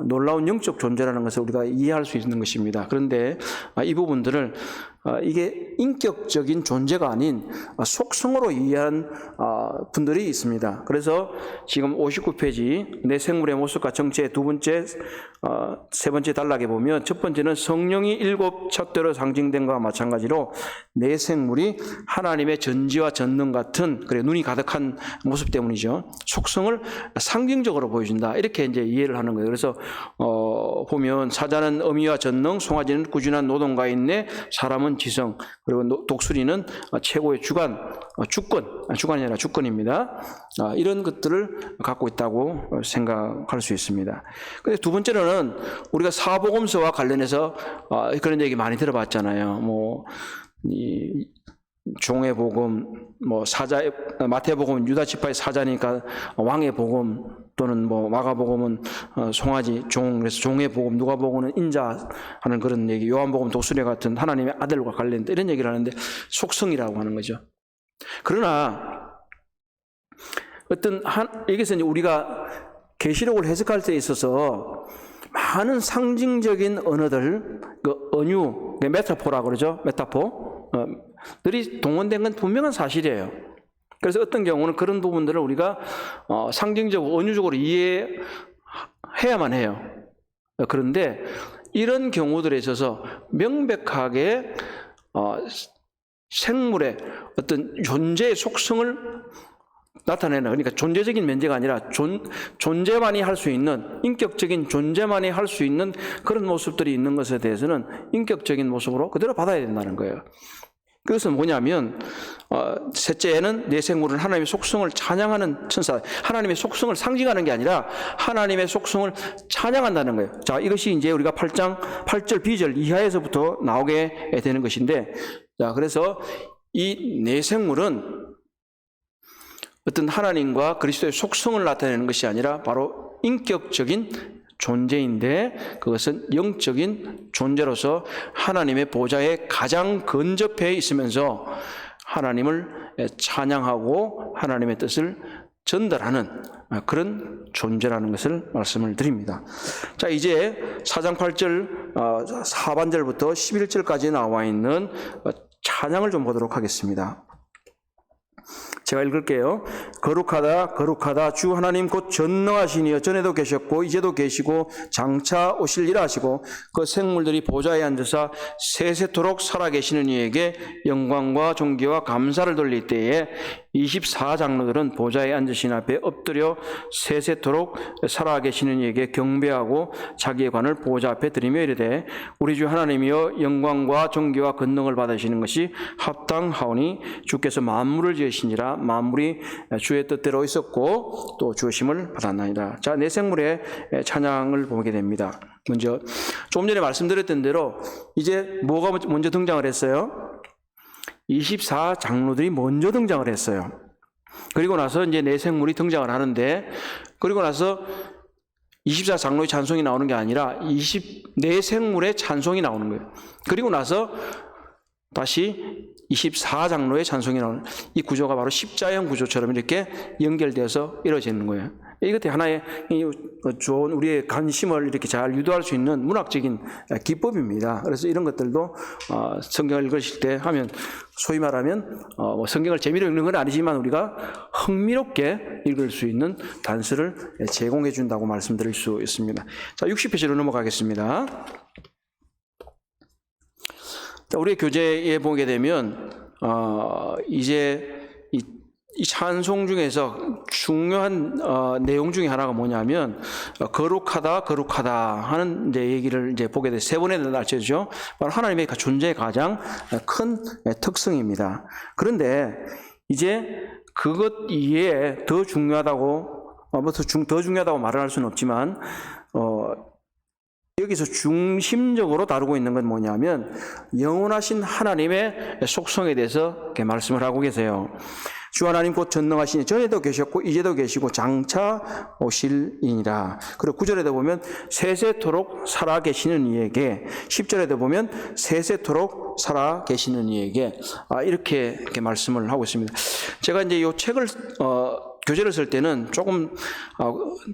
놀라운 영적 존재라는 것을 우리가 이해할 수 있는 것입니다. 그런데 이 부분들을 이게 인격적인 존재가 아닌 속성으로 이해한 분들이 있습니다. 그래서 지금 59페이지 내 생물의 모습과 정체의 두 번째, 세 번째 단락에 보면 첫 번째는 성령이 7 척대로 상징된 것과 마찬가지로 내 생물이 하나님의 전지와 전능 같은, 그래 눈이 가득한 모습 때문이죠. 속성을 상징적으로 보여준다. 이렇게 이제 이해를 하는 거예요. 그래서 보면 사자는 어미와 전능, 송아지는 꾸준한 노동과 인내, 사람은 지성, 그리고 독수리는 최고의 주권이 아니라 주권입니다. 이런 것들을 갖고 있다고 생각할 수 있습니다. 근데 두 번째로는 우리가 사복음서와 관련해서 그런 얘기 많이 들어봤잖아요. 뭐 이 종의 복음, 뭐 마태복음은 유다 지파의 사자니까 왕의 복음, 또는 뭐 마가복음은 송아지, 종, 그래서 종의 복음, 누가복음은 인자 하는 그런 얘기, 요한복음 독수리 같은 하나님의 아들과 관련된 이런 얘기를 하는데 속성이라고 하는 거죠. 그러나 여기서 이제 우리가 계시록을 해석할 때 있어서 많은 상징적인 언어들, 그 언유, 메타포라고 그러죠. 메타포들이 동원된 건 분명한 사실이에요. 그래서 어떤 경우는 그런 부분들을 우리가 상징적으로, 언유적으로 이해해야만 해요. 그런데 이런 경우들에 있어서 명백하게 생물의 어떤 존재의 속성을 나타내는, 그러니까 존재적인 면제가 아니라 존재만이 할 수 있는, 인격적인 존재만이 할 수 있는 그런 모습들이 있는 것에 대해서는 인격적인 모습으로 그대로 받아야 된다는 거예요. 그것은 뭐냐면 셋째는 내 생물은 하나님의 속성을 찬양하는 천사, 하나님의 속성을 상징하는 게 아니라 하나님의 속성을 찬양한다는 거예요. 자, 이것이 이제 우리가 8장 8절 B절 이하에서부터 나오게 되는 것인데, 자, 그래서 이 내 생물은 어떤 하나님과 그리스도의 속성을 나타내는 것이 아니라 바로 인격적인 존재인데, 그것은 영적인 존재로서 하나님의 보좌에 가장 근접해 있으면서 하나님을 찬양하고 하나님의 뜻을 전달하는 그런 존재라는 것을 말씀을 드립니다. 자, 이제 4장 8절 하반절부터 11절까지 나와 있는 찬양을 좀 보도록 하겠습니다. 제가 읽을게요. 거룩하다 거룩하다 주 하나님 곧 전능하시니여 전에도 계셨고 이제도 계시고 장차 오실리라 하시고 그 생물들이 보좌에 앉으사 세세토록 살아계시는 이에게 영광과 존귀와 감사를 돌릴 때에 24장로들은 보좌에 앉으신 앞에 엎드려 세세토록 살아계시는 이에게 경배하고 자기의 관을 보좌 앞에 드리며 이르되 우리 주 하나님이여 영광과 존귀와 권능을 받으시는 것이 합당하오니 주께서 만물을 지으시니라 만물이 주의 뜻대로 있었고 또 주심을 받았나이다. 자, 내 생물의 찬양을 보게 됩니다. 먼저 조금 전에 말씀드렸던 대로 이제 뭐가 먼저 등장을 했어요? 24장로들이 먼저 등장을 했어요. 그리고 나서 이제 내 생물이 등장을 하는데, 그리고 나서 24장로의 찬송이 나오는 게 아니라 내 생물의 찬송이 나오는 거예요. 그리고 나서 다시 24장로의 찬송이 나오는, 이 구조가 바로 십자형 구조처럼 이렇게 연결되어서 이루어지는 거예요. 이것이 하나의 좋은 우리의 관심을 이렇게 잘 유도할 수 있는 문학적인 기법입니다. 그래서 이런 것들도 성경을 읽으실 때 하면, 소위 말하면 성경을 재미로 읽는 건 아니지만 우리가 흥미롭게 읽을 수 있는 단서를 제공해 준다고 말씀드릴 수 있습니다. 자, 60페이지로 넘어가겠습니다. 자, 우리 교재에 보게 되면 이제 이 찬송 중에서 중요한 내용 중에 하나가 뭐냐면 거룩하다 하는 이제 얘기를 이제 보게 돼. 세 번의 날짜죠. 바로 하나님의 존재의 가장 큰 특성입니다. 그런데 이제 그것 이외에 더 중요하다고 더 중요하다고 말을 할 수는 없지만 여기서 중심적으로 다루고 있는 건 뭐냐면 영원하신 하나님의 속성에 대해서 이렇게 말씀을 하고 계세요. 주 하나님 곧 전능하시니 전에도 계셨고 이제도 계시고 장차 오실이니라. 그리고 9절에도 보면 세세토록 살아계시는 이에게, 10절에도 보면 세세토록 살아계시는 이에게, 이렇게 말씀을 하고 있습니다. 제가 이제 이 책을 교재를 쓸 때는 조금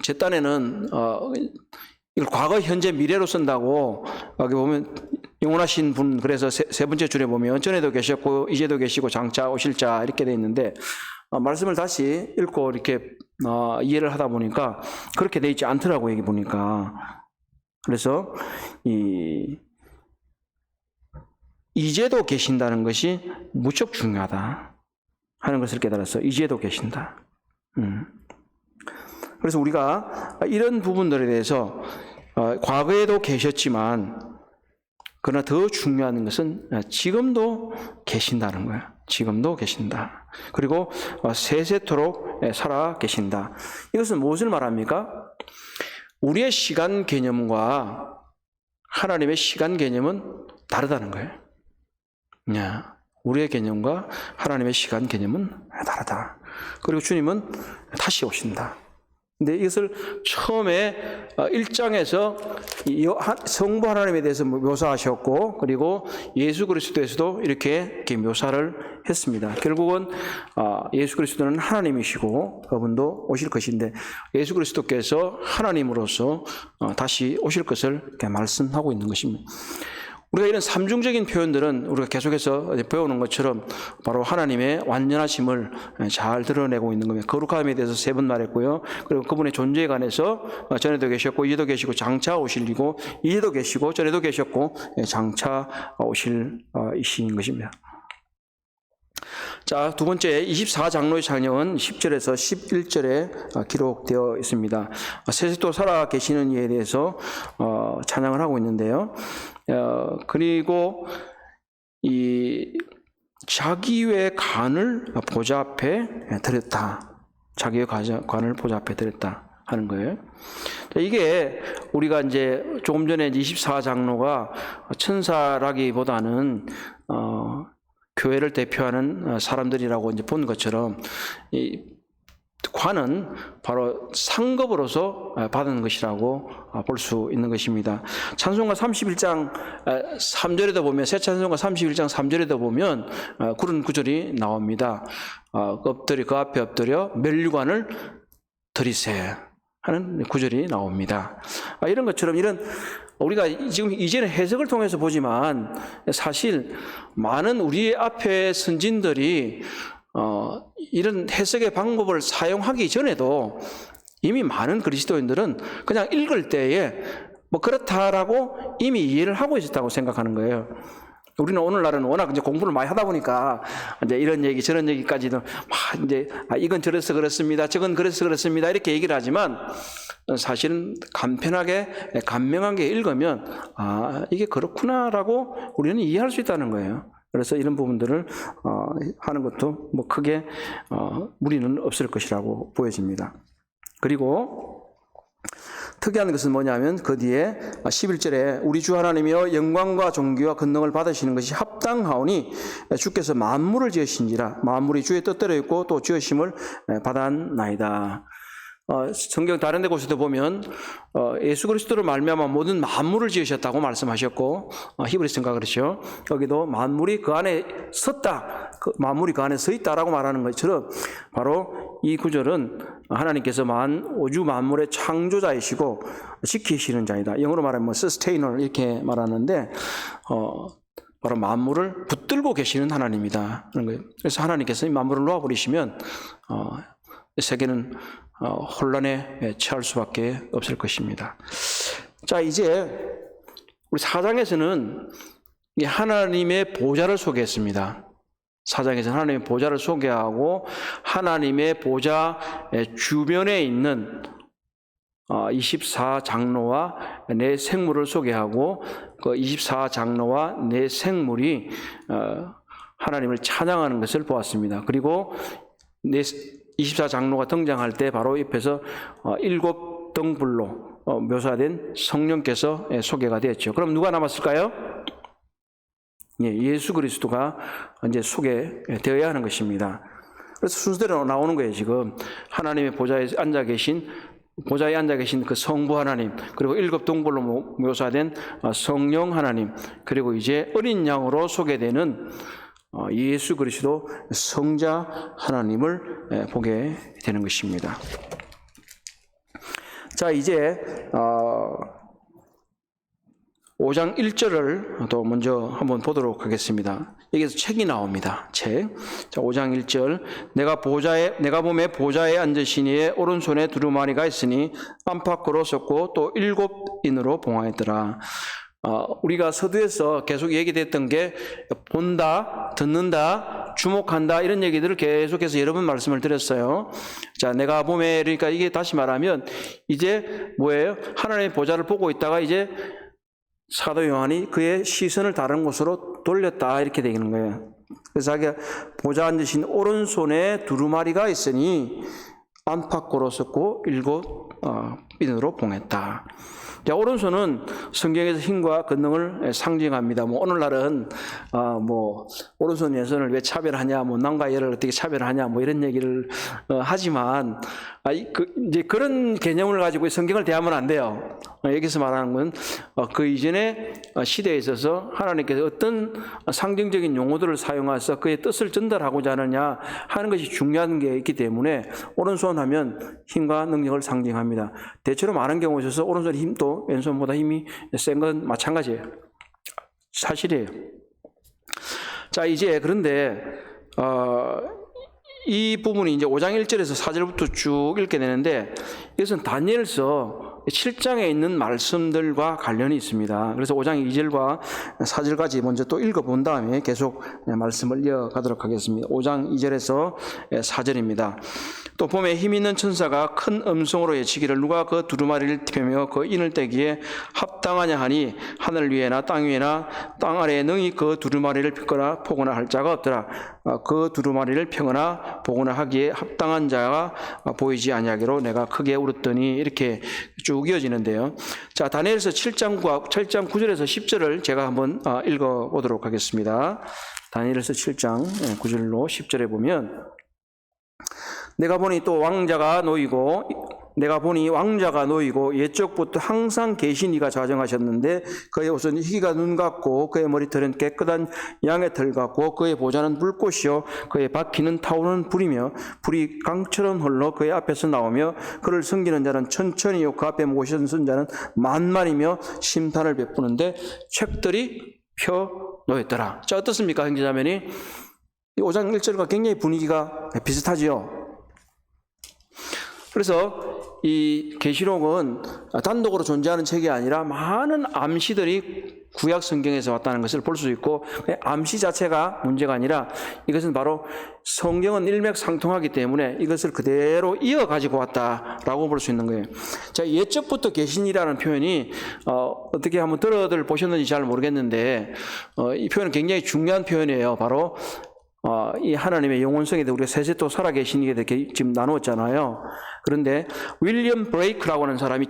제 딴에는 이걸 과거, 현재, 미래로 쓴다고, 여기 보면 영원하신 분, 그래서 세 번째 줄에 보면 전에도 계셨고 이제도 계시고 장차 오실 자 이렇게 돼 있는데, 말씀을 다시 읽고 이렇게 이해를 하다 보니까 그렇게 돼 있지 않더라고요, 여기 보니까. 그래서 이제도 계신다는 것이 무척 중요하다 하는 것을 깨달았어요. 이제도 계신다. 그래서 우리가 이런 부분들에 대해서 과거에도 계셨지만, 그러나 더 중요한 것은 지금도 계신다는 거예요. 지금도 계신다. 그리고 세세토록 살아 계신다. 이것은 무엇을 말합니까? 우리의 시간 개념과 하나님의 시간 개념은 다르다는 거예요. 우리의 개념과 하나님의 시간 개념은 다르다. 그리고 주님은 다시 오신다. 근데 이것을 처음에 1장에서 성부 하나님에 대해서 묘사하셨고, 그리고 예수 그리스도에서도 이렇게 묘사를 했습니다. 결국은 예수 그리스도는 하나님이시고 그분도 오실 것인데, 예수 그리스도께서 하나님으로서 다시 오실 것을 이렇게 말씀하고 있는 것입니다. 우리가 이런 삼중적인 표현들은 우리가 계속해서 배우는 것처럼 바로 하나님의 완전하심을 잘 드러내고 있는 겁니다. 거룩함에 대해서 세 번 말했고요. 그리고 그분의 존재에 관해서 전에도 계셨고 이제도 계시고 장차 오실이고, 이제도 계시고 전에도 계셨고 장차 오실 이신 것입니다. 자, 두 번째 24장로의 찬양은 10절에서 11절에 기록되어 있습니다. 세세토록 살아 계시는 이에 대해서 찬양을 하고 있는데요. 그리고 이 자기의 관을 보좌 앞에 드렸다. 자기의 관을 보좌 앞에 드렸다 하는 거예요. 이게 우리가 이제 조금 전에 24장로가 천사라기보다는 교회를 대표하는 사람들이라고 이제 본 것처럼, 이 관은 바로 상급으로서 받은 것이라고 볼 수 있는 것입니다. 찬송가 31장 3절에도 보면, 새 찬송가 31장 3절에도 보면 그런 구절이 나옵니다. 그 앞에 엎드려 면류관을 드리세 하는 구절이 나옵니다. 이런 것처럼, 우리가 지금 이제는 해석을 통해서 보지만 사실 많은 우리 앞에 선진들이 이런 해석의 방법을 사용하기 전에도 이미 많은 그리스도인들은 그냥 읽을 때에 뭐 그렇다라고 이미 이해를 하고 있었다고 생각하는 거예요. 우리는 오늘날은 워낙 이제 공부를 많이 하다 보니까 이제 이런 얘기 저런 얘기까지도 막 이제 이건 저래서 그렇습니다. 저건 그래서 그렇습니다. 이렇게 얘기를 하지만 사실은 간편하게 간명하게 읽으면 이게 그렇구나라고 우리는 이해할 수 있다는 거예요. 그래서 이런 부분들을 하는 것도 뭐 크게 무리는 없을 것이라고 보여집니다. 그리고 특이한 것은 뭐냐면 그 뒤에 11절에 우리 주 하나님이여 영광과 존귀와 권능을 받으시는 것이 합당하오니 주께서 만물을 지으신지라 만물이 주의 뜻대로 있고 또 지으심을 받았나이다. 성경 다른 데 곳에도 보면 예수 그리스도로 말미암아 모든 만물을 지으셨다고 말씀하셨고 히브리서인가 그렇죠. 여기도 만물이 그 안에 섰다, 만물이 그 안에 서 있다라고 말하는 것처럼 바로 이 구절은 하나님께서 우주 만물의 창조자이시고 지키시는 자이다. 영어로 말하면 sustainer 이렇게 말하는데 바로 만물을 붙들고 계시는 하나님이다 그런 거예요. 그래서 하나님께서 이 만물을 놓아버리시면 세계는 혼란에 처할 수밖에 없을 것입니다. 자, 이제 우리 4장에서는 하나님의 보좌를 소개했습니다. 4장에서는 하나님의 보좌를 소개하고 하나님의 보좌 주변에 있는 24장로와 네 생물을 소개하고 그 24장로와 네 생물이 하나님을 찬양하는 것을 보았습니다. 그리고 24장로가 등장할 때 바로 옆에서 7등불로 묘사된 성령께서 소개가 되었죠. 그럼 누가 남았을까요? 예수 그리스도가 이제 소개되어야 하는 것입니다. 그래서 순서대로 나오는 거예요. 지금 하나님의 보좌에 앉아 계신 그 성부 하나님, 그리고 7등불로 묘사된 성령 하나님, 그리고 이제 어린 양으로 소개되는 예수 그리스도 성자 하나님을 보게 되는 것입니다. 자, 이제 5장 1절을 또 먼저 한번 보도록 하겠습니다. 여기서 책이 나옵니다. 책. 자, 5장 1절. 내가 보매 보좌에 앉으신 이의 오른손에 두루마리가 있으니 안팎으로 섰고 또 7인으로 봉하였더라. 우리가 서두에서 계속 얘기됐던 게 본다, 듣는다, 주목한다 이런 얘기들을 계속해서 여러 번 말씀을 드렸어요. 자, 내가 보매 그러니까 이게 다시 말하면 이제 뭐예요? 하나님의 보좌를 보고 있다가 이제 사도 요한이 그의 시선을 다른 곳으로 돌렸다 이렇게 되는 거예요. 그래서 자기가 보좌 앉으신 오른손에 두루마리가 있으니 안팎으로 섰고 7인으로 봉했다. 자, 오른손은 성경에서 힘과 권능을 상징합니다. 오늘날은 오른손 왼손을 왜 차별하냐, 남과 여를 어떻게 차별하냐, 이런 얘기를 하지만 이제 그런 개념을 가지고 성경을 대하면 안 돼요. 여기서 말하는 건 그 이전의 시대에 있어서 하나님께서 어떤 상징적인 용어들을 사용해서 그의 뜻을 전달하고자 하느냐 하는 것이 중요한 게 있기 때문에 오른손 하면 힘과 능력을 상징합니다. 대체로 많은 경우에 있어서 오른손 힘도 왼손보다 힘이 센 건 마찬가지예요. 사실이에요. 자, 이제 그런데 이 부분이 이제 5장 1절에서 4절부터 쭉 읽게 되는데 이것은 다니엘서 7장에 있는 말씀들과 관련이 있습니다. 그래서 5장 2절과 4절까지 먼저 또 읽어본 다음에 계속 말씀을 이어가도록 하겠습니다. 5장 2절에서 4절입니다. 또 봄에 힘 있는 천사가 큰 음성으로 외치기를 누가 그 두루마리를 펴며 그 인을 떼기에 합당하냐 하니 하늘 위에나 땅 위에나 땅 아래에 능히 그 두루마리를 펴거나 포거나 할 자가 없더라. 그 두루마리를 펴거나 보거나 하기에 합당한 자가 보이지 아니하기로 내가 크게 울었더니 이렇게 쭉 이어지는데요. 자, 다니엘서 7장 9절에서 10절을 제가 한번 읽어보도록 하겠습니다. 다니엘서 7장 9절로 10절에 보면 내가 보니 왕자가 놓이고 옛적부터 항상 계신 이가 좌정하셨는데 그의 옷은 희기가 눈 같고 그의 머리털은 깨끗한 양의 털 같고 그의 보좌는 불꽃이요 그의 바퀴는 타오르는 불이며 불이 강처럼 흘러 그의 앞에서 나오며 그를 섬기는 자는 천천히요 그 앞에 모신 자는 만만이며 심판을 베푸는데 책들이 펴 놓였더라. 자, 어떻습니까, 형제자매니? 5장 1절과 굉장히 분위기가 비슷하지요. 그래서 이 계시록은 단독으로 존재하는 책이 아니라 많은 암시들이 구약 성경에서 왔다는 것을 볼 수 있고, 암시 자체가 문제가 아니라 이것은 바로 성경은 일맥상통하기 때문에 이것을 그대로 이어가지고 왔다라고 볼 수 있는 거예요. 자, 예적부터 계신이라는 표현이 어떻게 한번 들어들 보셨는지 잘 모르겠는데 이 표현은 굉장히 중요한 표현이에요. 바로 이 하나님의 영원성에 대해 우리가 세세토 살아계신 이에 대해 지금 나누었잖아요. 그런데 윌리엄 브레이크라고 하는 사람이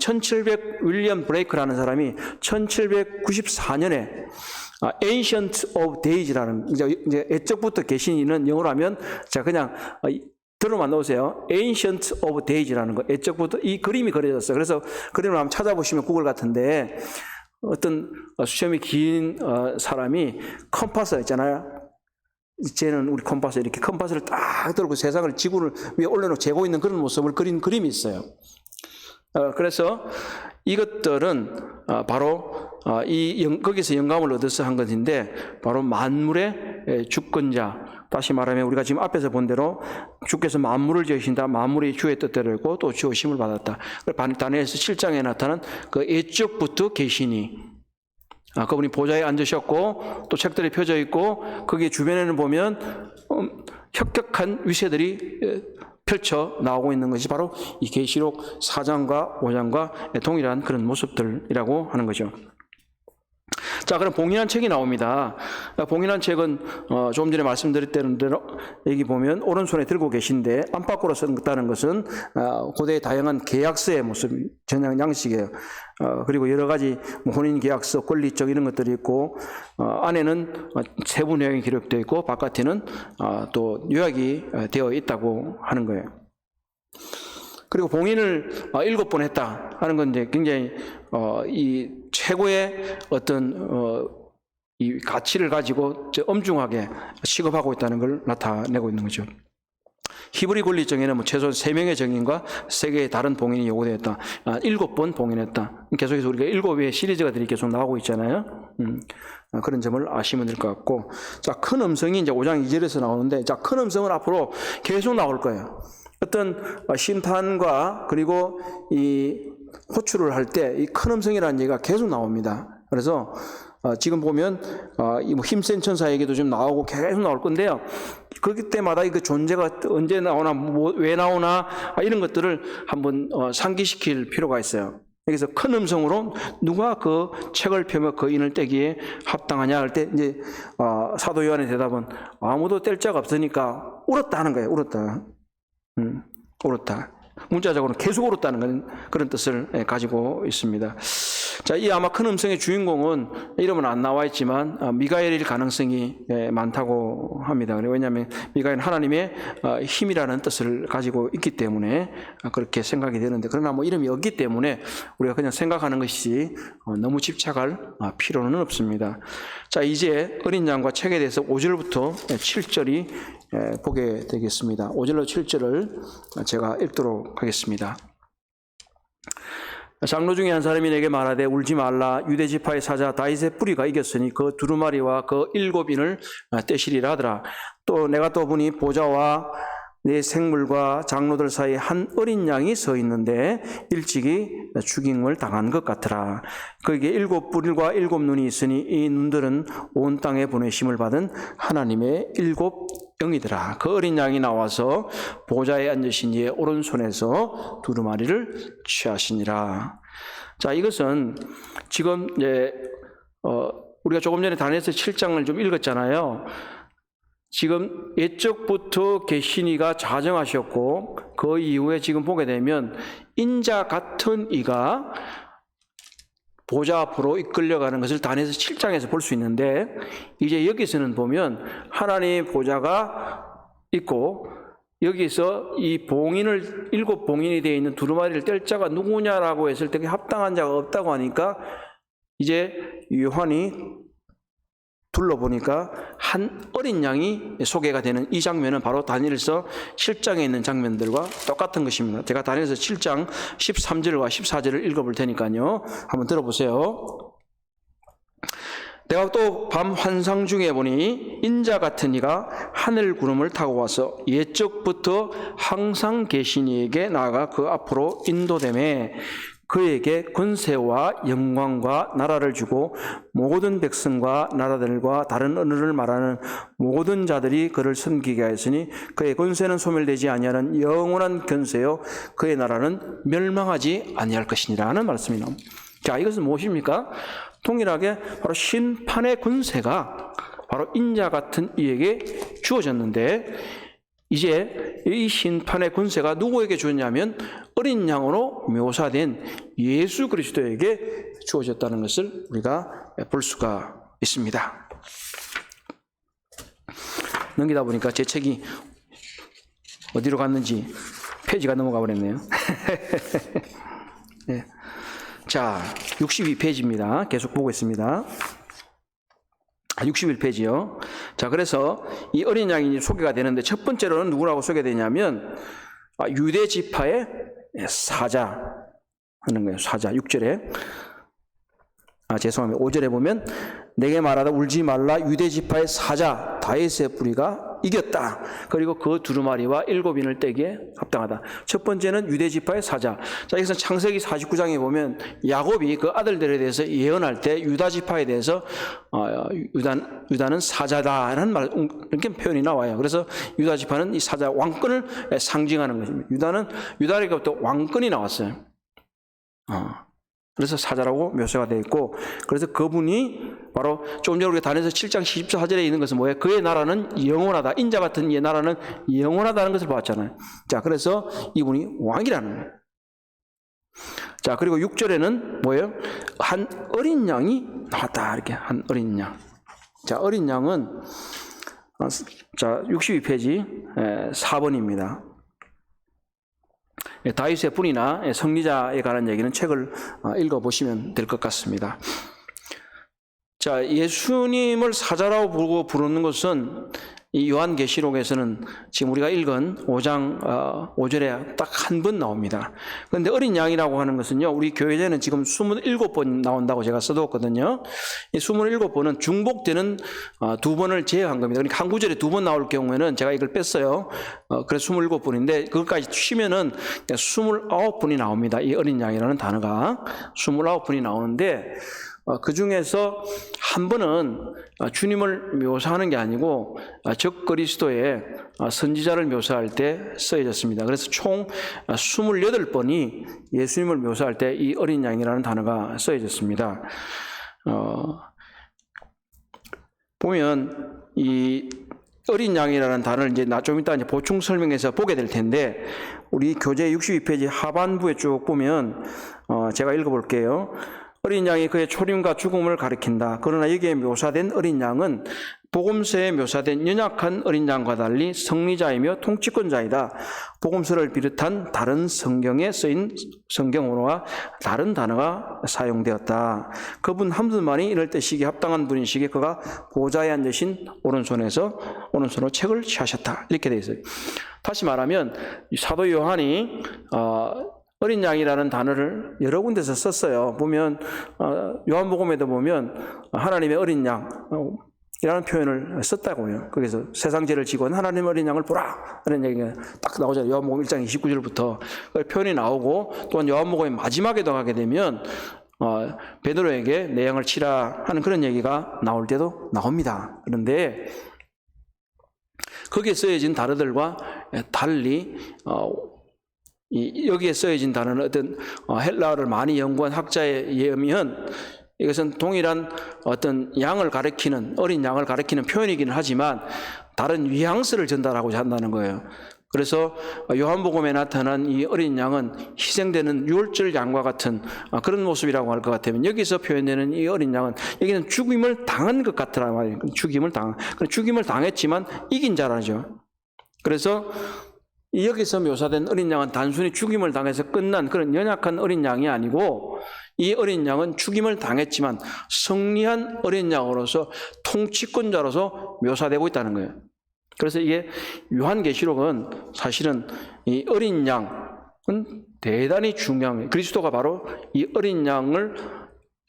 윌리엄 브레이크라는 사람이 1794년에 Ancient of Days라는, 이제 애적부터 계신 이는 영어로 하면, 자, 그냥 들어만 놓으세요. Ancient of Days라는 거. 애적부터 이 그림이 그려졌어요. 그래서 그림을 한번 찾아보시면 구글 같은데 어떤 수염이 긴 사람이 컴파스 있잖아요. 쟤는 우리 컴파스, 이렇게 컴파스를 딱 들고 세상을 지구를 위에 올려놓고 재고 있는 그런 모습을 그린 그림이 있어요. 그래서 이것들은 바로 거기서 영감을 얻어서 한 것인데, 바로 만물의 주권자, 다시 말하면 우리가 지금 앞에서 본 대로 주께서 만물을 지으신다, 만물이 주의 뜻대로 했고 또 주어심을 받았다. 다니엘서 7장에 나타난 그 애적부터 계시니, 그분이 보좌에 앉으셨고 또 책들이 펴져 있고 거기에 주변에는 보면 혁혁한 위세들이 펼쳐 나오고 있는 것이 바로 이 계시록 4장과 5장과 동일한 그런 모습들이라고 하는 거죠. 자, 그럼 봉인한 책이 나옵니다. 봉인한 책은 조금 전에 말씀드렸던 대로 여기 보면 오른손에 들고 계신데, 안팎으로 썼다는 것은 고대의 다양한 계약서의 모습, 전형 양식이에요. 그리고 여러 가지 혼인계약서, 권리적 이런 것들이 있고, 안에는 세부 내용이 기록되어 있고 바깥에는 또 요약이 되어 있다고 하는 거예요. 그리고 봉인을 7번 했다 하는 건 이제 굉장히 이 최고의 어떤 이 가치를 가지고 엄중하게 취급하고 있다는 걸 나타내고 있는 거죠. 히브리 권리정에는 뭐 최소 3명의 정인과 3개의 다른 봉인이 요구되었다. 7번 봉인했다. 계속해서 우리가 7개의 시리즈가 계속 나오고 있잖아요. 그런 점을 아시면 될 것 같고, 자, 큰 음성이 이제 5장 2절에서 나오는데, 자, 큰 음성은 앞으로 계속 나올 거예요. 어떤 심판과 그리고 이 호출을 할 때 이 큰 음성이라는 얘기가 계속 나옵니다. 그래서 지금 보면 이 힘센 천사에게도 좀 나오고 계속 나올 건데요. 그때마다 그 존재가 언제 나오나, 왜 나오나, 이런 것들을 한번 상기시킬 필요가 있어요. 여기서 큰 음성으로 누가 그 책을 펴며 그 인을 떼기에 합당하냐 할 때, 이제 사도 요한의 대답은 아무도 뗄 자가 없으니까 울었다 하는 거예요. 울었다. 울었다. 문자적으로는 계속 울었다는 그런 뜻을 가지고 있습니다. 자, 이 아마 큰 음성의 주인공은 이름은 안 나와 있지만 미가엘일 가능성이 많다고 합니다. 왜냐하면 미가엘은 하나님의 힘이라는 뜻을 가지고 있기 때문에 그렇게 생각이 되는데, 그러나 뭐 이름이 없기 때문에 우리가 그냥 생각하는 것이 너무 집착할 필요는 없습니다. 자, 이제 어린 양과 책에 대해서 5절부터 7절이 보게 되겠습니다. 5절로 7절을 제가 읽도록 하겠습니다. 장로 중에 한 사람이 내게 말하되 울지 말라. 유대 지파의 사자 다윗의 뿌리가 이겼으니 그 두루마리와 그 7인을 떼시리라 하더라. 또 내가 또 보니 보좌와 내 생물과 장로들 사이에 한 어린 양이 서 있는데 일찍이 죽임을 당한 것 같더라. 거기에 7뿔과 7눈이 있으니 이 눈들은 온 땅에 보내심을 받은 하나님의 7영이더라. 그 어린 양이 나와서 보좌에 앉으신 이의 오른손에서 두루마리를 취하시니라. 자, 이것은 지금 이제 우리가 조금 전에 다니엘서 7장을 좀 읽었잖아요. 지금 옛적부터 계시니가 자정하셨고, 그 이후에 지금 보게 되면 인자 같은 이가 보좌 앞으로 이끌려가는 것을 다니엘서 7장에서 볼 수 있는데, 이제 여기서는 보면 하나님의 보좌가 있고 여기서 이 봉인을 7봉인이 되어 있는 두루마리를 뗄 자가 누구냐라고 했을 때 합당한 자가 없다고 하니까 이제 요한이 둘러보니까 한 어린 양이 소개가 되는 이 장면은 바로 다니엘서 7장에 있는 장면들과 똑같은 것입니다. 제가 다니엘서 7장 13절과 14절을 읽어볼 테니까요. 한번 들어보세요. 내가 또 밤 환상 중에 보니 인자 같은 이가 하늘 구름을 타고 와서 옛적부터 항상 계신 이에게 나아가 그 앞으로 인도되매 그에게 권세와 영광과 나라를 주고 모든 백성과 나라들과 다른 언어를 말하는 모든 자들이 그를 섬기게 하였으니 그의 권세는 소멸되지 아니하는 영원한 권세요 그의 나라는 멸망하지 아니할 것이니라 하는 말씀이 나옵니다. 자, 이것은 무엇입니까? 동일하게 바로 심판의 권세가 바로 인자 같은 이에게 주어졌는데 이제 이 심판의 권세가 누구에게 주었냐면 어린 양으로 묘사된 예수 그리스도에게 주어졌다는 것을 우리가 볼 수가 있습니다. 넘기다 보니까 제 책이 어디로 갔는지 페이지가 넘어가 버렸네요. 네. 자, 62페이지입니다. 계속 보고 있습니다. 61페이지요. 자, 그래서 이 어린 양이 소개가 되는데 첫 번째로는 누구라고 소개되냐면 유대 지파의 사자 하는 거예요. 사자. 6절에 죄송합니다. 5절에 보면 내게 말하다 울지 말라 유대 지파의 사자 다윗의 뿌리가 이겼다. 그리고 그 두루마리와 7인을 떼기에 합당하다. 첫 번째는 유대 지파의 사자. 자, 여기서 창세기 49장에 보면 야곱이 그 아들들에 대해서 예언할 때 유다 지파에 대해서 유다는 사자다라는 말 이렇게 표현이 나와요. 그래서 유다 지파는 이 사자 왕권을 상징하는 것입니다. 유다에게부터 왕권이 나왔어요. 그래서 사자라고 묘사가 되어 있고, 그래서 그분이 바로 조금 전에 우리가 다니엘서 7장 14절에 있는 것은 뭐예요? 그의 나라는 영원하다. 인자 같은 이의 나라는 영원하다는 것을 봤잖아요. 자, 그래서 이분이 왕이라는 거예요. 자, 그리고 6절에는 뭐예요? 한 어린 양이 나왔다. 이렇게 한 어린 양. 자, 어린 양은 자 62페이지 4번입니다. 다윗의 분이나 성리자에 관한 얘기는 책을 읽어보시면 될 것 같습니다. 자, 예수님을 사자라고 부르는 것은 이 요한계시록에서는 지금 우리가 읽은 5장 5절에 딱 한 번 나옵니다. 그런데 어린 양이라고 하는 것은요, 우리 교회에는 지금 27번 나온다고 제가 써두었거든요. 이 27번은 중복되는 2번을 제외한 겁니다. 그러니까 한 구절에 2번 나올 경우에는 제가 이걸 뺐어요. 그래서 27번인데 그것까지 치면은 29번이 나옵니다. 이 어린 양이라는 단어가 29번이 나오는데 그 중에서 한 번은 주님을 묘사하는 게 아니고 적 그리스도의 선지자를 묘사할 때 쓰여졌습니다. 그래서 총 28번이 예수님을 묘사할 때 이 어린 양이라는 단어가 쓰여졌습니다. 보면 이 어린 양이라는 단어를 이제 좀 이따 이제 보충 설명해서 보게 될 텐데, 우리 교재 62페이지 하반부에 쭉 보면 제가 읽어볼게요. 어린 양이 그의 초림과 죽음을 가리킨다. 그러나 여기에 묘사된 어린 양은 복음서에 묘사된 연약한 어린 양과 달리 성리자이며 통치권자이다. 복음서를 비롯한 다른 성경에 쓰인 성경어와 다른 단어가 사용되었다. 그분 한 분만이 이럴 때 시기에 합당한 분이시기에 그가 보좌에 앉으신 오른손으로 책을 취하셨다. 이렇게 되어 있어요. 다시 말하면 사도 요한이 어린 양이라는 단어를 여러 군데서 썼어요. 보면 요한복음에도 보면 하나님의 어린 양이라는 표현을 썼다고요. 거기서 세상 죄를 지고 하나님의 어린 양을 보라 하는 얘기가 딱 나오잖아요. 요한복음 1장 29절부터 그 표현이 나오고, 또한 요한복음의 마지막에도 가게 되면 베드로에게 내 양을 치라 하는 그런 얘기가 나올 때도 나옵니다. 그런데 거기에 쓰여진 단어들과 달리 여기에 쓰여진 단어는 어떤 헬라어를 많이 연구한 학자에 의하면 이것은 동일한 어떤 양을 가리키는, 어린 양을 가리키는 표현이기는 하지만 다른 뉘앙스를 전달하고자 한다는 거예요. 그래서 요한복음에 나타난 이 어린 양은 희생되는 유월절 양과 같은 그런 모습이라고 할 것 같으면, 여기서 표현되는 이 어린 양은 여기는 죽임을 당한 것 같더라 말이에요. 죽임을 당했지만 이긴 자라죠. 그래서 여기서 묘사된 어린 양은 단순히 죽임을 당해서 끝난 그런 연약한 어린 양이 아니고, 이 어린 양은 죽임을 당했지만 승리한 어린 양으로서 통치권자로서 묘사되고 있다는 거예요. 그래서 이게 요한계시록은 사실은 이 어린 양은 대단히 중요한 거예요. 그리스도가 바로 이 어린 양을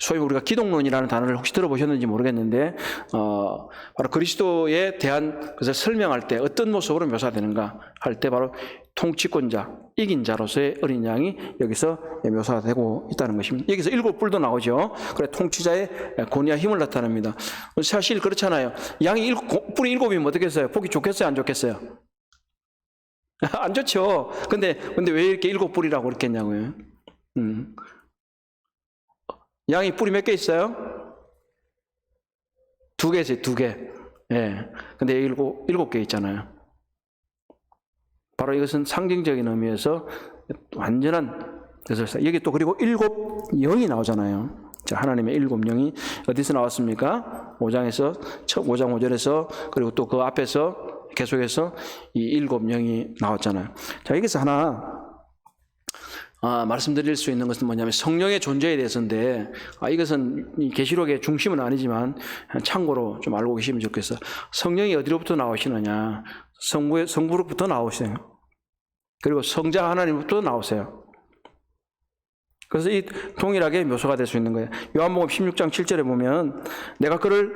소위 우리가 기독론이라는 단어를 혹시 들어보셨는지 모르겠는데 바로 그리스도에 대한 것을 설명할 때 어떤 모습으로 묘사되는가 할 때 바로 통치권자, 이긴 자로서의 어린 양이 여기서 묘사가 되고 있다는 것입니다. 여기서 7뿔도 나오죠. 그래 통치자의 권위와 힘을 나타냅니다. 사실 그렇잖아요. 양이 뿔이 7이면 어떻겠어요? 보기 좋겠어요? 안 좋겠어요? 안 좋죠. 근데 왜 이렇게 7뿔이라고 그랬겠냐고요. 양이 뿔이 몇 개 있어요? 2개 있어요, 2개. 예. 근데 7개 있잖아요. 바로 이것은 상징적인 의미에서 완전한 것을, 여기 또 그리고 7영이 나오잖아요. 자, 하나님의 7영이 어디서 나왔습니까? 5장 5절에서 그리고 또 그 앞에서 계속해서 이 7영이 나왔잖아요. 자, 여기서 하나 말씀드릴 수 있는 것은 뭐냐면 성령의 존재에 대해서인데 이것은 이 계시록의 중심은 아니지만 참고로 좀 알고 계시면 좋겠어요. 성령이 어디로부터 나오시느냐? 성부로부터 나오세요. 그리고 성자 하나님부터 나오세요. 그래서 이 동일하게 묘사가 될 수 있는 거예요. 요한복음 16장 7절에 보면 내가 그를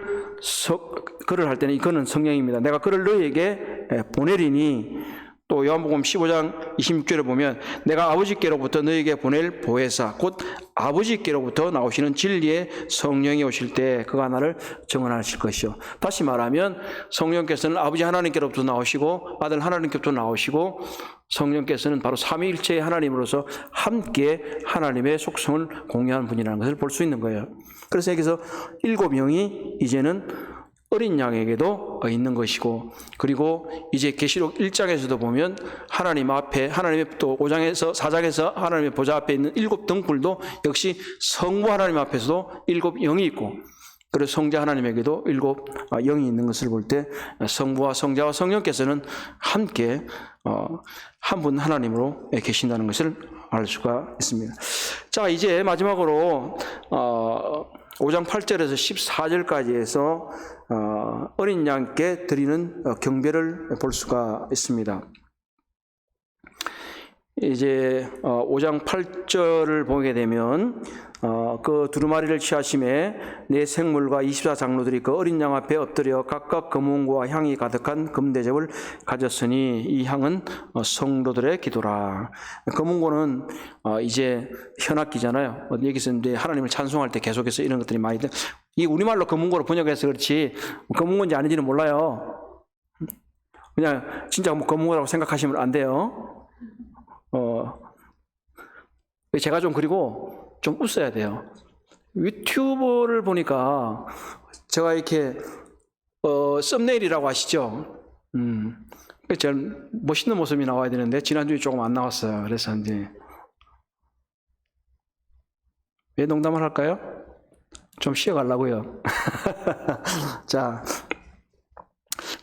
할 때는 그는 성령입니다. 내가 그를 너희에게 보내리니, 또 요한복음 15장 26절에 보면 내가 아버지께로부터 너희에게 보낼 보혜사 곧 아버지께로부터 나오시는 진리의 성령이 오실 때 그가 나를 증언하실 것이요. 다시 말하면 성령께서는 아버지 하나님께로부터 나오시고 아들 하나님께로부터 나오시고 성령께서는 바로 삼위일체의 하나님으로서 함께 하나님의 속성을 공유하는 분이라는 것을 볼 수 있는 거예요. 그래서 여기서 7영이 이제는 어린 양에게도 있는 것이고, 그리고 이제 계시록 1장에서도 보면 하나님 앞에, 하나님의 또 5장에서 4장에서 하나님의 보좌 앞에 있는 7등불도 역시 성부 하나님 앞에서도 7영이 있고, 그리고 성자 하나님에게도 7영이 있는 것을 볼 때 성부와 성자와 성령께서는 함께 한 분 하나님으로 계신다는 것을 알 수가 있습니다. 자, 이제 마지막으로 5장 8절에서 14절까지 해서 어린 양께 드리는 경배를 볼 수가 있습니다. 이제 5장 8절을 보게 되면 그 두루마리를 취하심에 네 생물과 24장로들이 그 어린 양 앞에 엎드려 각각 금은과 향이 가득한 금대접을 가졌으니 이 향은 성도들의 기도라. 금은고는 이제 현악기잖아요. 여기서 이제 하나님을 찬송할 때 계속해서 이런 것들이 많이 이 우리말로 금은고로 번역해서 그렇지 금은고인지 아닌지는 몰라요. 그냥 진짜 뭐 금은고라고 생각하시면 안 돼요. 제가 좀 그리고 좀 웃어야 돼요. 유튜브를 보니까 제가 이렇게 썸네일이라고 아시죠? 제일 멋있는 모습이 나와야 되는데 지난주에 조금 안 나왔어요. 그래서 이제 왜 농담을 할까요? 좀 쉬어가려고요. 자,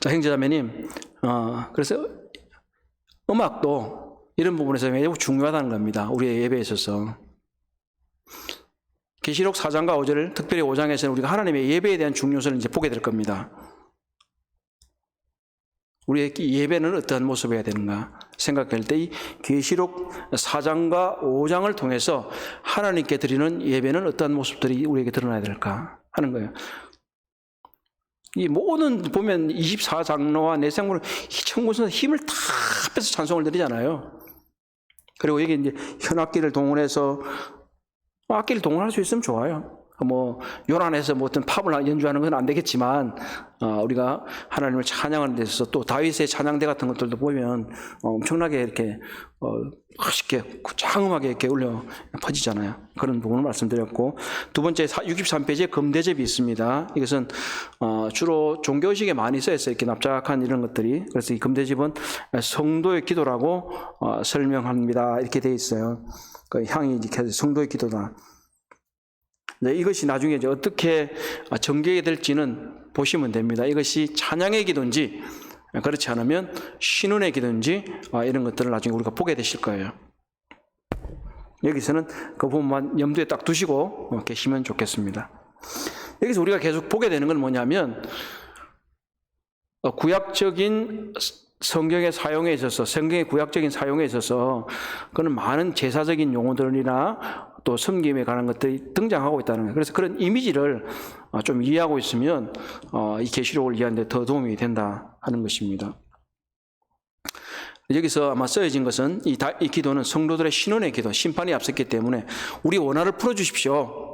형제자매님, 그래서 음악도 이런 부분에서 매우 중요하다는 겁니다. 우리의 예배에 있어서. 계시록 4장과 5절, 특별히 5장에서는 우리가 하나님의 예배에 대한 중요성을 이제 보게 될 겁니다. 우리의 예배는 어떠한 모습이어야 되는가 생각할 때 이 계시록 4장과 5장을 통해서 하나님께 드리는 예배는 어떠한 모습들이 우리에게 드러나야 될까 하는 거예요. 이 모든 보면 24장로와 내 생물은 천군에서 힘을 다 빼서 찬송을 드리잖아요. 그리고 여기 이제 현악기를 동원해서 악기를 동원할 수 있으면 좋아요. 뭐 요란해서 뭐 어떤 팝을 연주하는 건 안 되겠지만 우리가 하나님을 찬양하는 데 있어서 또 다윗의 찬양대 같은 것들도 보면 엄청나게 이렇게 멋있게 장음하게 이렇게 울려 퍼지잖아요. 그런 부분을 말씀드렸고, 두 번째 63페이지에 금대접이 있습니다. 이것은 주로 종교식에 많이 쓰였어요. 이렇게 납작한 이런 것들이. 그래서 이 금대접은 성도의 기도라고 설명합니다. 이렇게 돼 있어요. 그 향이 이렇게 성도의 기도다. 네, 이것이 나중에 이제 어떻게 전개가 될지는 보시면 됩니다. 이것이 찬양의 기도인지 그렇지 않으면 신운의 기도인지 이런 것들을 나중에 우리가 보게 되실 거예요. 여기서는 그 부분만 염두에 딱 두시고 계시면 좋겠습니다. 여기서 우리가 계속 보게 되는 건 뭐냐면 구약적인 성경의 사용에 있어서, 성경의 구약적인 사용에 있어서 그는 많은 제사적인 용어들이나 또 섬김에 관한 것들이 등장하고 있다는 거예요. 그래서 그런 이미지를 좀 이해하고 있으면 이 계시록을 이해하는 데 더 도움이 된다 하는 것입니다. 여기서 아마 쓰여진 것은 이 기도는 성도들의 신원의 기도, 심판이 앞섰기 때문에 우리 원한을 풀어주십시오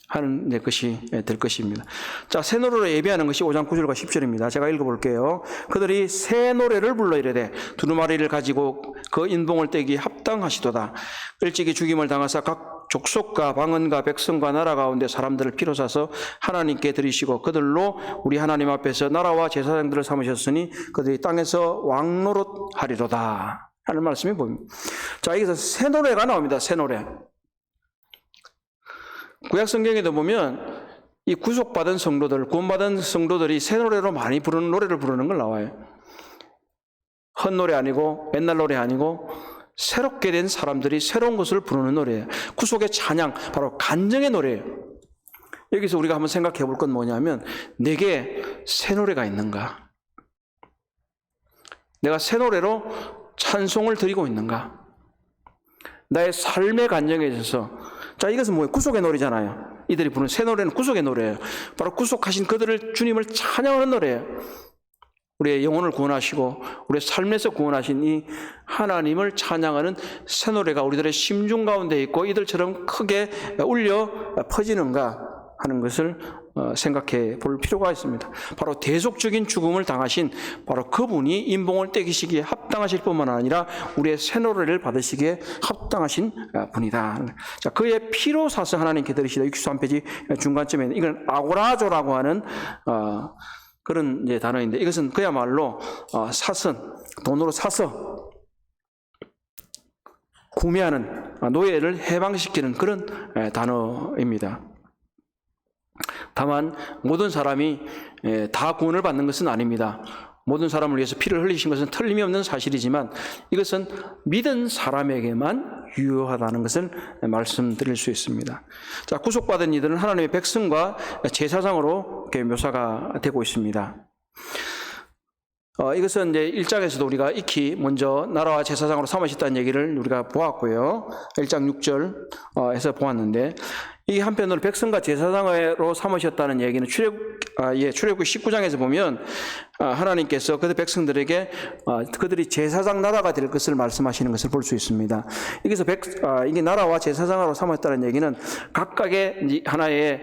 하는 것이 될 것입니다. 자, 새 노래로 예배하는 것이 5장 9절과 10절입니다. 제가 읽어볼게요. 그들이 새 노래를 불러 이르되 두루마리를 가지고 그 인봉을 떼기 합당하시도다. 일찍이 죽임을 당하사 각 족속과 방언과 백성과 나라 가운데 사람들을 피로 사서 하나님께 드리시고 그들로 우리 하나님 앞에서 나라와 제사장들을 삼으셨으니 그들이 땅에서 왕노릇하리로다 하는 말씀이 보입니다. 자, 여기서 새 노래가 나옵니다. 새 노래. 구약 성경에도 보면 이 구속받은 성도들, 구원받은 성도들이 새 노래로 많이 부르는 노래를 부르는 걸 나와요. 헛노래 아니고 옛날 노래 아니고 새롭게 된 사람들이 새로운 것을 부르는 노래예요. 구속의 찬양, 바로 간증의 노래예요. 여기서 우리가 한번 생각해 볼 건 뭐냐면 내게 새 노래가 있는가? 내가 새 노래로 찬송을 드리고 있는가? 나의 삶의 간증에 있어서 자, 이것은 뭐예요? 구속의 노래잖아요. 이들이 부르는 새 노래는 구속의 노래예요. 바로 구속하신 그들을 주님을 찬양하는 노래예요. 우리의 영혼을 구원하시고 우리의 삶에서 구원하신 이 하나님을 찬양하는 새 노래가 우리들의 심중 가운데 있고 이들처럼 크게 울려 퍼지는가 하는 것을 생각해 볼 필요가 있습니다. 바로 대속적인 죽음을 당하신 바로 그분이 인봉을 떼기시기에 합당하실 뿐만 아니라 우리의 새 노래를 받으시기에 합당하신 분이다. 자, 그의 피로 사서 하나님께 드리시다. 63페이지 중간쯤에 이건 아고라조라고 하는 그런 이제 단어인데 이것은 그야말로 사선, 돈으로 사서 구매하는 노예를 해방시키는 그런 단어입니다. 다만 모든 사람이 다 구원을 받는 것은 아닙니다. 모든 사람을 위해서 피를 흘리신 것은 틀림없는 사실이지만 이것은 믿은 사람에게만 유효하다는 것을 말씀드릴 수 있습니다. 자, 구속받은 이들은 하나님의 백성과 제사장으로 묘사가 되고 있습니다. 이것은 이제 1장에서도 우리가 익히 먼저 나라와 제사장으로 삼으셨다는 얘기를 우리가 보았고요. 1장 6절에서 보았는데 이 한편으로 백성과 제사장으로 삼으셨다는 얘기는 출애굽기 19장에서 보면 하나님께서 그 백성들에게 그들이 제사장 나라가 될 것을 말씀하시는 것을 볼 수 있습니다. 여기서 이게 나라와 제사장으로 삼았다는 얘기는 각각의 하나의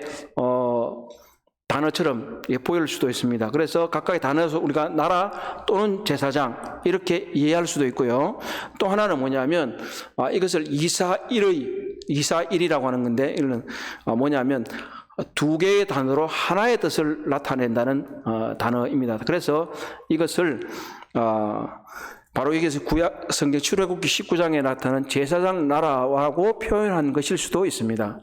단어처럼 보일 수도 있습니다. 그래서 각각의 단어에서 우리가 나라 또는 제사장 이렇게 이해할 수도 있고요. 또 하나는 뭐냐면 이것을 이사일이라고 하는 건데 이는 뭐냐면 두 개의 단어로 하나의 뜻을 나타낸다는 단어입니다. 그래서 이것을 바로 여기서 구약 성경 출애굽기 19장에 나타난 제사장 나라하고 표현한 것일 수도 있습니다.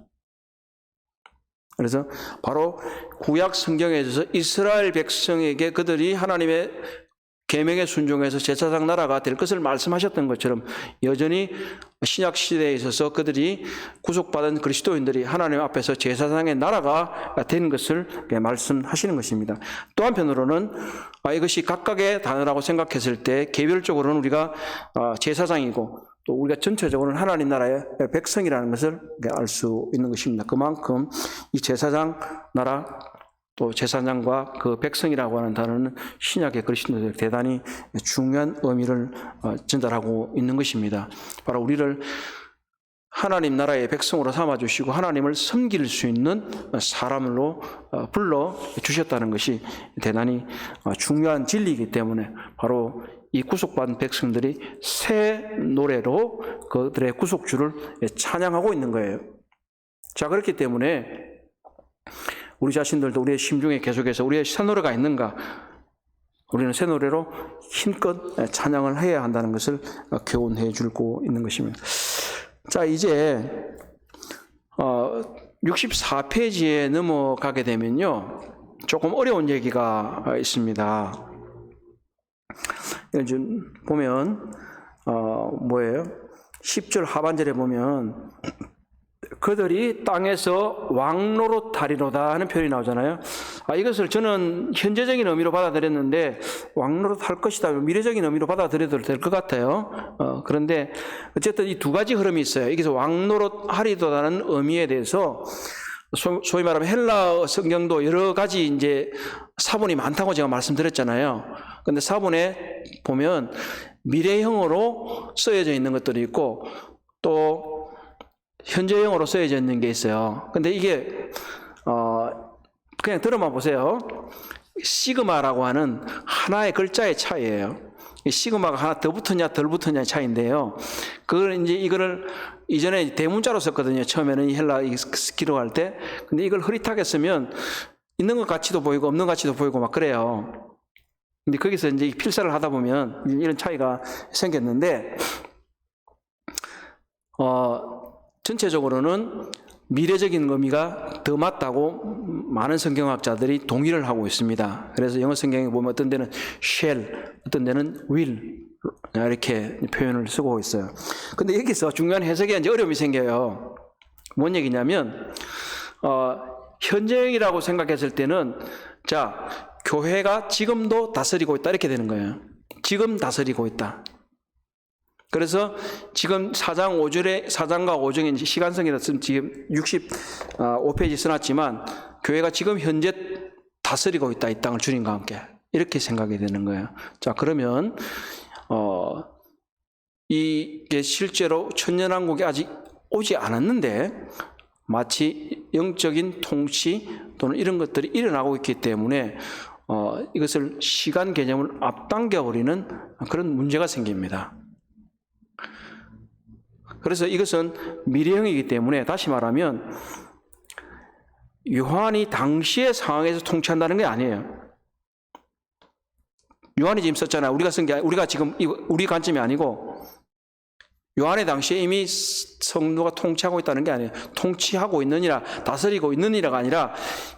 그래서 바로 구약 성경에 있어서 이스라엘 백성에게 그들이 하나님의 계명에 순종해서 제사장 나라가 될 것을 말씀하셨던 것처럼 여전히 신약 시대에 있어서 그들이 구속받은 그리스도인들이 하나님 앞에서 제사장의 나라가 된 것을 말씀하시는 것입니다. 또 한편으로는 이것이 각각의 단어라고 생각했을 때 개별적으로는 우리가 제사장이고 또 우리가 전체적으로는 하나님 나라의 백성이라는 것을 알 수 있는 것입니다. 그만큼 이 제사장 나라 또 제사장과 그 백성이라고 하는 단어는 신약의 그리스도인들에게 대단히 중요한 의미를 전달하고 있는 것입니다. 바로 우리를 하나님 나라의 백성으로 삼아주시고 하나님을 섬길 수 있는 사람으로 불러주셨다는 것이 대단히 중요한 진리이기 때문에 바로 이 구속받은 백성들이 새 노래로 그들의 구속주를 찬양하고 있는 거예요. 자, 그렇기 때문에 우리 자신들도 우리의 심중에 계속해서 우리의 새 노래가 있는가? 우리는 새 노래로 힘껏 찬양을 해야 한다는 것을 교훈해 주고 있는 것입니다. 자, 이제 64페이지에 넘어가게 되면요, 조금 어려운 얘기가 있습니다. 좀 보면 뭐예요? 10절 하반절에 보면 그들이 땅에서 왕노릇하리로다 하는 표현이 나오잖아요. 이것을 저는 현재적인 의미로 받아들였는데 왕노릇 할 것이다, 미래적인 의미로 받아들여도 될 것 같아요. 그런데 어쨌든 이 두 가지 흐름이 있어요. 여기서 왕노릇 하리도라는 의미에 대해서 소위 말하면 헬라어 성경도 여러 가지 이제 사본이 많다고 제가 말씀드렸잖아요. 근데 사본에 보면 미래형으로 쓰여져 있는 것들이 있고 또 현재형으로 쓰여져 있는 게 있어요. 근데 이게 그냥 들어만 보세요. 시그마라고 하는 하나의 글자의 차이예요. 이 시그마가 하나 더 붙었냐 덜 붙었냐의 차이인데요. 그걸 이제 이거를 이전에 대문자로 썼거든요. 처음에는 이 헬라 기록할 때. 근데 이걸 흐릿하게 쓰면 있는 것 같이도 보이고 없는 것 같이도 보이고 막 그래요. 근데 거기서 이제 필사를 하다 보면 이런 차이가 생겼는데, 전체적으로는 미래적인 의미가 더 맞다고 많은 성경학자들이 동의를 하고 있습니다. 그래서 영어 성경에 보면 어떤 데는 shall, 어떤 데는 will 이렇게 표현을 쓰고 있어요. 근데 여기서 중요한 해석에 이제 어려움이 생겨요. 뭔 얘기냐면 현재형이라고 생각했을 때는 자, 교회가 지금도 다스리고 있다 이렇게 되는 거예요. 지금 다스리고 있다. 그래서 지금 4장과 5장의 시간성이라 지금 65페이지 써놨지만 교회가 지금 현재 다스리고 있다. 이 땅을 주님과 함께. 이렇게 생각이 되는 거예요. 자, 그러면 이게 실제로 천년왕국이 아직 오지 않았는데 마치 영적인 통치 또는 이런 것들이 일어나고 있기 때문에 이것을 시간 개념을 앞당겨 버리는 그런 문제가 생깁니다. 그래서 이것은 미래형이기 때문에 다시 말하면 요한이 당시의 상황에서 통치한다는 게 아니에요. 요한이 지금 썼잖아요. 우리가 쓴 게 우리가 지금 우리 관점이 아니고 요한의 당시에 이미 성도가 통치하고 있다는 게 아니에요. 통치하고 있느니라, 다스리고 있느니라가 아니라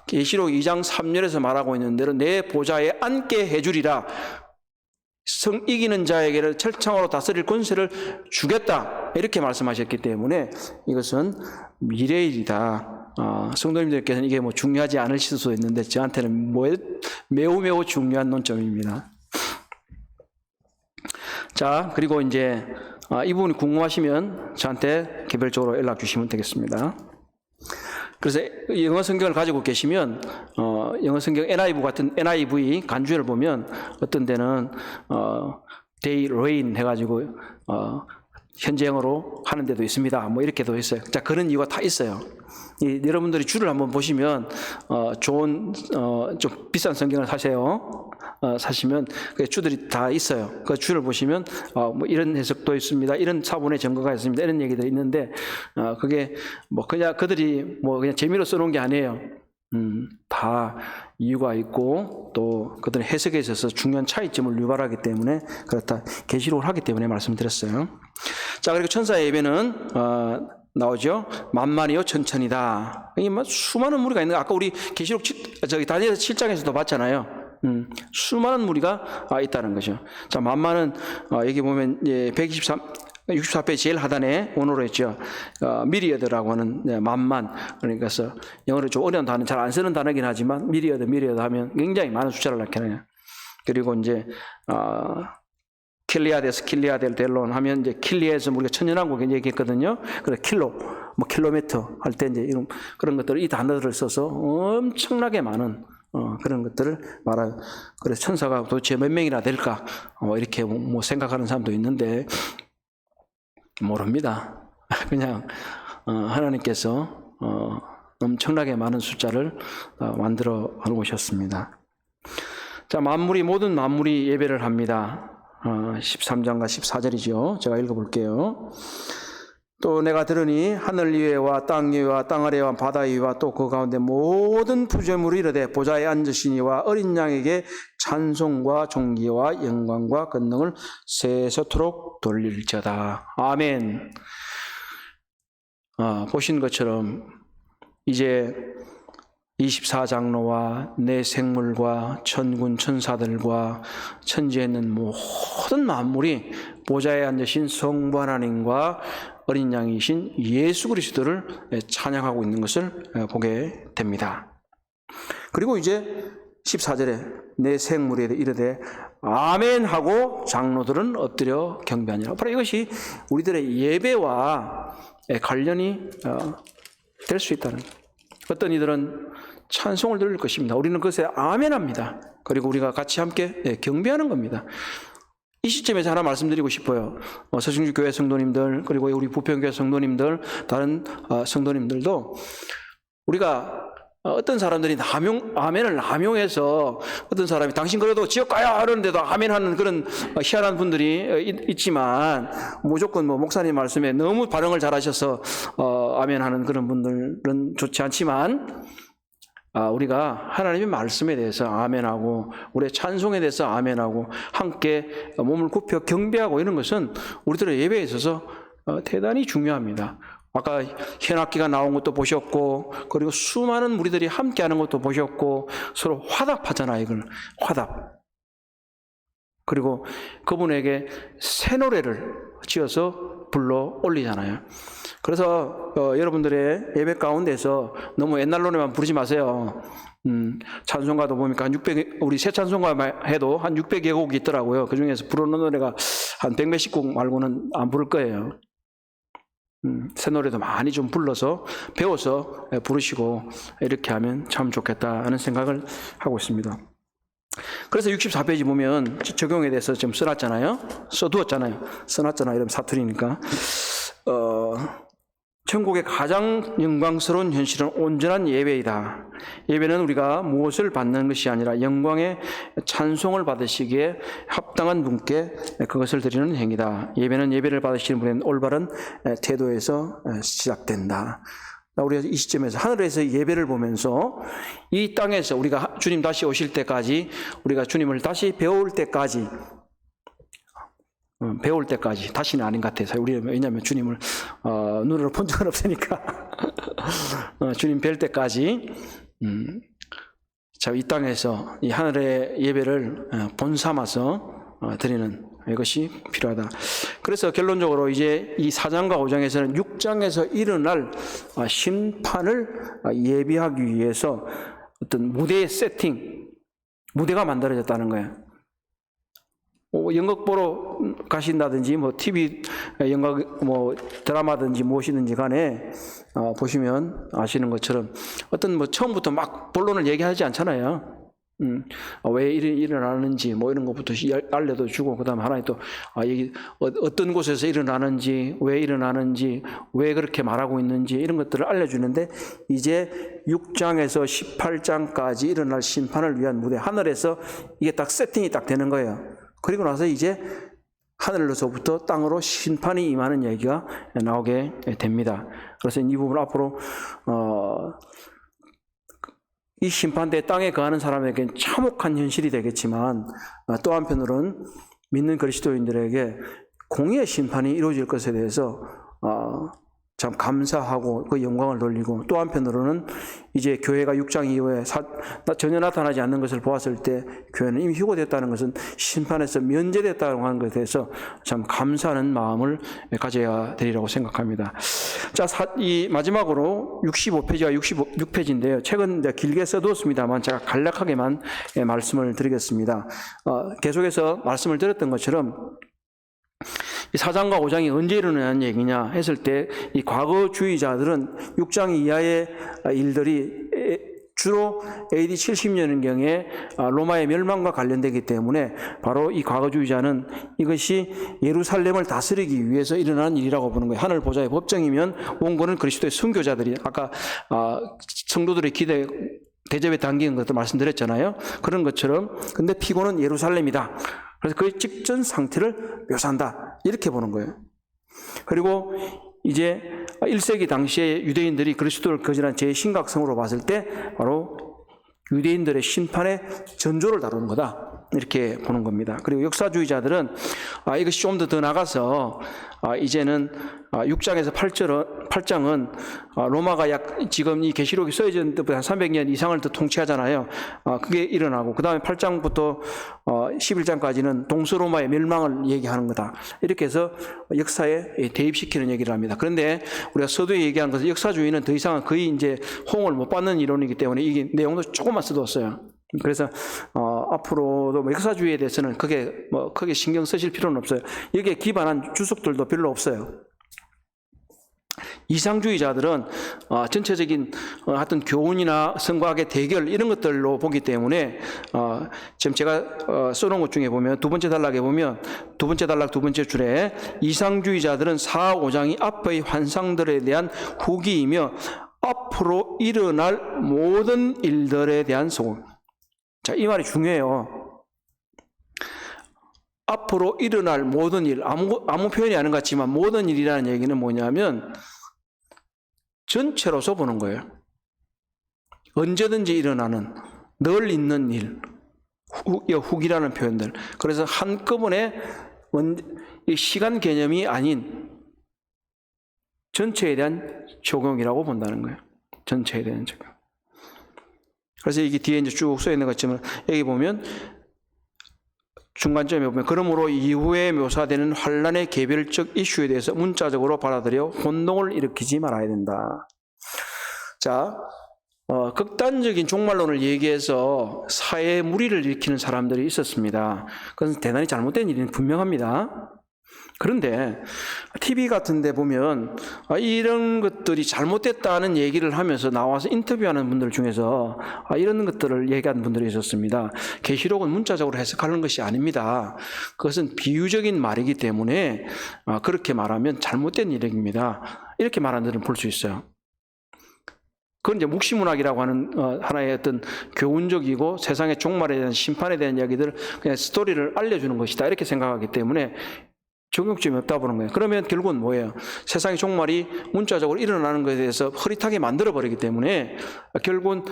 계시록 2장 3절에서 말하고 있는 대로 내 보좌에 앉게 해주리라. 이기는 자에게를 철창으로 다스릴 권세를 주겠다 이렇게 말씀하셨기 때문에 이것은 미래일이다. 성도님들께서는 이게 뭐 중요하지 않으실 수도 있는데 저한테는 매우 중요한 논점입니다. 자, 그리고 이제 이 부분이 궁금하시면 저한테 개별적으로 연락 주시면 되겠습니다. 그래서 영어 성경을 가지고 계시면 영어 성경 NIV 간주를 보면 어떤 데는 they reign 해가지고 현재형으로 하는 데도 있습니다. 뭐 이렇게도 있어요. 자, 그런 이유가 다 있어요. 여러분들이 줄을 한번 보시면 좋은 좀 비싼 성경을 사시면 그 줄들이 다 있어요. 그 줄을 보시면 뭐 이런 해석도 있습니다. 이런 사본의 증거가 있습니다. 이런 얘기도 있는데 그게 뭐 그냥 그들이 뭐 그냥 재미로 써놓은 게 아니에요. 다 이유가 있고 또 그들의 해석에 있어서 중요한 차이점을 유발하기 때문에 그렇다 계시록을 하기 때문에 말씀드렸어요. 자, 그리고 천사의 예배는 나오죠. 만만이요 천천이다. 이 수많은 무리가 있는 거 아까 우리 계시록 다니엘 7장에서도 봤잖아요. 수많은 무리가 있다는 거죠. 자, 만만은 여기 보면 64페이지 제일 하단에 원어로 했죠. 미리어드라고 하는 만만. 그러니까 영어로 좀 어려운 단어, 잘 안 쓰는 단어긴 하지만 미리어드 하면 굉장히 많은 숫자를 나타내요. 그리고 이제 킬리아델 델론 하면 이제 킬리에서 우리가 천년왕국 얘기했거든요. 그래 뭐 킬로미터 할 때 이제 이런 그런 것들을 이 단어들을 써서 엄청나게 많은 그런 것들을 말해요. 그래서 천사가 도대체 몇 명이나 될까? 이렇게 뭐 생각하는 사람도 있는데 모릅니다. 그냥 하나님께서 엄청나게 많은 숫자를 만들어 놓으셨습니다. 자, 모든 만물이 예배를 합니다. 13장과 14절이죠. 제가 읽어볼게요. 또 내가 들으니 하늘 위에와 땅 위에와 땅 아래와 바다 위와 또 그 가운데 모든 부재물이 이르되 보좌에 앉으시니와 어린 양에게 찬송과 존귀와 영광과 권능을 세세토록 돌릴지어다. 아멘. 보신 것처럼 이제 24장로와 내 생물과 천군 천사들과 천지에 있는 모든 만물이 보좌에 앉으신 성부 하나님과 어린 양이신 예수 그리스도를 찬양하고 있는 것을 보게 됩니다. 그리고 이제 14절에 내 생물에 이르되 아멘 하고 장로들은 엎드려 경배하니라. 바로 이것이 우리들의 예배와 관련이 될 수 있다는 거예요. 어떤 이들은 찬송을 드릴 것입니다. 우리는 그것에 아멘합니다. 그리고 우리가 같이 함께 경배하는 겁니다. 이 시점에서 하나 말씀드리고 싶어요. 서충주 교회 성도님들, 그리고 우리 부평교회 성도님들, 다른 성도님들도 우리가 어떤 사람들이 아멘을 남용해서 어떤 사람이 당신 그래도 지옥 가야 하는데도 아멘하는 그런 희한한 분들이 있지만 무조건 목사님 말씀에 너무 반응을 잘하셔서 아멘하는 그런 분들은 좋지 않지만 우리가 하나님의 말씀에 대해서 아멘하고 우리의 찬송에 대해서 아멘하고 함께 몸을 굽혀 경배하고 이런 것은 우리들의 예배에 있어서 대단히 중요합니다. 아까 현악기가 나온 것도 보셨고 그리고 수많은 무리들이 함께하는 것도 보셨고 서로 화답하잖아요. 이걸 화답. 그리고 그분에게 새 노래를 지어서 불러 올리잖아요. 그래서 여러분들의 예배 가운데서 너무 옛날 노래만 부르지 마세요. 찬송가도 보니까 한 600, 우리 새 찬송가 해도 한 600여 곡이 있더라고요. 그 중에서 부르는 노래가 한 100몇십 곡 말고는 안 부를 거예요. 새 노래도 많이 좀 불러서 배워서 부르시고 이렇게 하면 참 좋겠다 하는 생각을 하고 있습니다. 그래서 64페이지 보면 적용에 대해서 좀 써놨잖아요. 써놨잖아요. 이러면 사투리니까. 천국의 가장 영광스러운 현실은 온전한 예배이다. 예배는 우리가 무엇을 받는 것이 아니라 영광의 찬송을 받으시기에 합당한 분께 그것을 드리는 행위다. 예배는 예배를 받으시는 분의 올바른 태도에서 시작된다. 우리가 이 시점에서 하늘에서 예배를 보면서 이 땅에서 우리가 주님 다시 오실 때까지 우리가 주님을 다시 배울 때까지 다시는 아닌 것 같아서 우리는 왜냐하면 주님을 눈으로 본 적은 없으니까 주님 뵐 때까지 이 땅에서 이 하늘의 예배를 본삼아서 드리는 이것이 필요하다. 그래서 결론적으로 이제 이 4장과 5장에서는 6장에서 일어날 심판을 예비하기 위해서 어떤 무대의 세팅, 무대가 만들어졌다는 거예요. 연극 보러 가신다든지 TV 연극 드라마든지 무엇이든지 간에 보시면 아시는 것처럼 어떤 처음부터 막 본론을 얘기하지 않잖아요. 왜 일어나는지 이런 것부터 알려도 주고 그다음에 하나님 또 어떤 곳에서 일어나는지 왜 일어나는지 왜 그렇게 말하고 있는지 이런 것들을 알려주는데 이제 6장에서 18장까지 일어날 심판을 위한 무대 하늘에서 이게 딱 세팅이 딱 되는 거예요. 그리고 나서 이제 하늘로서부터 땅으로 심판이 임하는 얘기가 나오게 됩니다. 그래서 이 부분 앞으로 이 심판대 땅에 거하는 사람에게는 참혹한 현실이 되겠지만 또 한편으로는 믿는 그리스도인들에게 공의의 심판이 이루어질 것에 대해서 참 감사하고 그 영광을 돌리고 또 한편으로는 이제 교회가 6장 이후에 전혀 나타나지 않는 것을 보았을 때 교회는 이미 휴고됐다는 것은 심판에서 면제됐다고 하는 것에 대해서 참 감사하는 마음을 가져야 되리라고 생각합니다. 자, 이 마지막으로 65페이지와 66페이지인데요. 책은 길게 써두었습니다만 제가 간략하게만 말씀을 드리겠습니다. 계속해서 말씀을 드렸던 것처럼 이 4장과 5장이 언제 일어나는 얘기냐 했을 때 이 과거주의자들은 6장 이하의 일들이 주로 AD 70년경에 로마의 멸망과 관련되기 때문에 바로 이 과거주의자는 이것이 예루살렘을 다스리기 위해서 일어나는 일이라고 보는 거예요. 하늘 보좌의 법정이면 원고는 그리스도의 선교자들이 아까 성도들의 기대 대접에 담긴 것도 말씀드렸잖아요. 그런 것처럼 근데 피고는 예루살렘이다. 그래서 그의 직전 상태를 묘사한다. 이렇게 보는 거예요. 그리고 이제 1세기 당시에 유대인들이 그리스도를 거절한 제 심각성으로 봤을 때 바로 유대인들의 심판의 전조를 다루는 거다. 이렇게 보는 겁니다. 그리고 역사주의자들은 이것이 좀 더 나가서 이제는 6장에서 8장은 로마가 지금 이 계시록이 써진 때보다 한 300년 이상을 더 통치하잖아요. 그게 일어나고 그 다음에 8장부터 11장까지는 동서로마의 멸망을 얘기하는 거다. 이렇게 해서 역사에 대입시키는 얘기를 합니다. 그런데 우리가 서두에 얘기한 것은 역사주의는 더 이상은 거의 이제 호응을 못 받는 이론이기 때문에 이게 내용도 조금만 써뒀어요. 그래서 앞으로도 역사주의에 대해서는 크게 신경 쓰실 필요는 없어요. 여기에 기반한 주석들도 별로 없어요. 이상주의자들은 전체적인 어떤 교훈이나 성과학의 대결 이런 것들로 보기 때문에 지금 제가 써놓은 것 중에 보면 두 번째 단락에 보면 두 번째 단락 두 번째 줄에 이상주의자들은 4, 5장이 앞의 환상들에 대한 후기이며 앞으로 일어날 모든 일들에 대한 소금. 자, 이 말이 중요해요. 앞으로 일어날 모든 일, 아무 표현이 아닌 것 같지만 모든 일이라는 얘기는 뭐냐면 전체로서 보는 거예요. 언제든지 일어나는, 늘 있는 일, 후기라는 표현들. 그래서 한꺼번에 시간 개념이 아닌 전체에 대한 적용이라고 본다는 거예요. 전체에 대한 적용. 그래서 이게 뒤에 이제 쭉 써 있는 것처럼 여기 보면 중간점에 보면 그러므로 이후에 묘사되는 환란의 개별적 이슈에 대해서 문자적으로 받아들여 혼동을 일으키지 말아야 된다. 자, 극단적인 종말론을 얘기해서 사회에 무리를 일으키는 사람들이 있었습니다. 그건 대단히 잘못된 일은 분명합니다. 그런데 TV 같은 데 보면 이런 것들이 잘못됐다는 얘기를 하면서 나와서 인터뷰하는 분들 중에서 이런 것들을 얘기하는 분들이 있었습니다. 계시록은 문자적으로 해석하는 것이 아닙니다. 그것은 비유적인 말이기 때문에 그렇게 말하면 잘못된 일입니다. 이렇게 말하는 데는 볼 수 있어요. 그건 이제 묵시문학이라고 하는 하나의 어떤 교훈적이고 세상의 종말에 대한 심판에 대한 이야기들 그냥 스토리를 알려주는 것이다 이렇게 생각하기 때문에 적용점이 없다 보는 거예요. 그러면 결국은 뭐예요? 세상의 종말이 문자적으로 일어나는 것에 대해서 흐릿하게 만들어버리기 때문에 결국은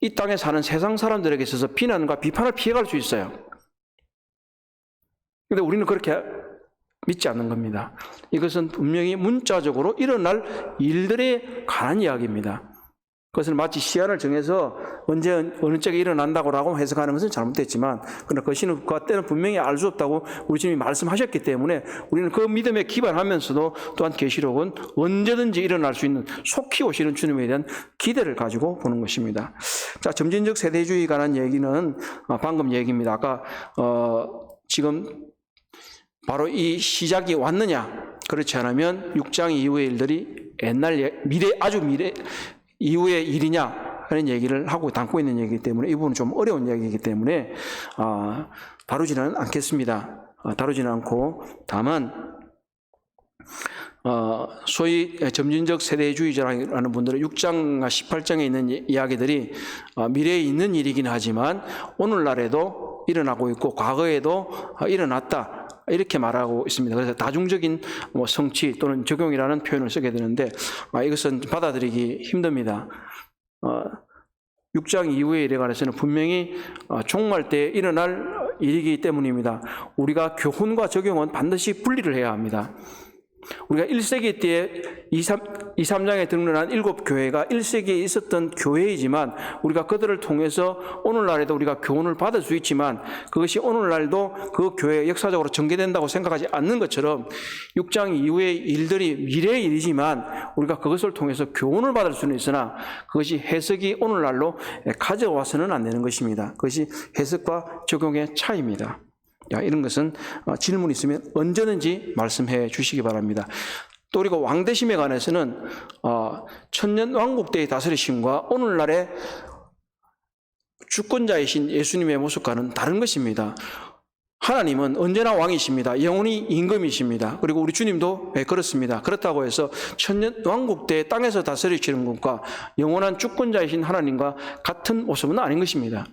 이 땅에 사는 세상 사람들에게 있어서 비난과 비판을 피해갈 수 있어요. 그런데 우리는 그렇게 믿지 않는 겁니다. 이것은 분명히 문자적으로 일어날 일들에 관한 이야기입니다. 그것을 마치 시한을 정해서 언제 어느 쪽에 일어난다고 해석하는 것은 잘못됐지만 그러나 그 때는 분명히 알 수 없다고 우리 주님이 말씀하셨기 때문에 우리는 그 믿음에 기반하면서도 또한 계시록은 언제든지 일어날 수 있는 속히 오시는 주님에 대한 기대를 가지고 보는 것입니다. 자, 점진적 세대주의에 관한 얘기는 방금 얘기입니다. 아까 지금 바로 이 시작이 왔느냐 그렇지 않으면 6장 이후의 일들이 아주 미래 이후의 일이냐 하는 얘기를 하고 담고 있는 얘기이기 때문에 이 부분은 좀 어려운 얘기이기 때문에 다루지는 않겠습니다. 다루지는 않고 다만 소위 점진적 세대주의자라는 분들은 6장과 18장에 있는 이야기들이 미래에 있는 일이긴 하지만 오늘날에도 일어나고 있고 과거에도 일어났다 이렇게 말하고 있습니다. 그래서 다중적인 성취 또는 적용이라는 표현을 쓰게 되는데 이것은 받아들이기 힘듭니다. 6장 이후의 일에 관해서는 분명히 종말 때 일어날 일이기 때문입니다. 우리가 교훈과 적용은 반드시 분리를 해야 합니다. 우리가 1세기 때에 2, 3장에 등록한 7교회가 1세기에 있었던 교회이지만 우리가 그들을 통해서 오늘날에도 우리가 교훈을 받을 수 있지만 그것이 오늘날도 그 교회가 역사적으로 전개된다고 생각하지 않는 것처럼 6장 이후의 일들이 미래의 일이지만 우리가 그것을 통해서 교훈을 받을 수는 있으나 그것이 해석이 오늘날로 가져와서는 안 되는 것입니다. 그것이 해석과 적용의 차이입니다. 이런 것은 질문이 있으면 언제든지 말씀해 주시기 바랍니다. 또 그리고 왕대심에 관해서는 천년 왕국 때의 다스리심과 오늘날의 주권자이신 예수님의 모습과는 다른 것입니다. 하나님은 언제나 왕이십니다. 영원히 임금이십니다. 그리고 우리 주님도 그렇습니다. 그렇다고 해서 천년 왕국 때 땅에서 다스리시는 것과 영원한 주권자이신 하나님과 같은 모습은 아닌 것입니다.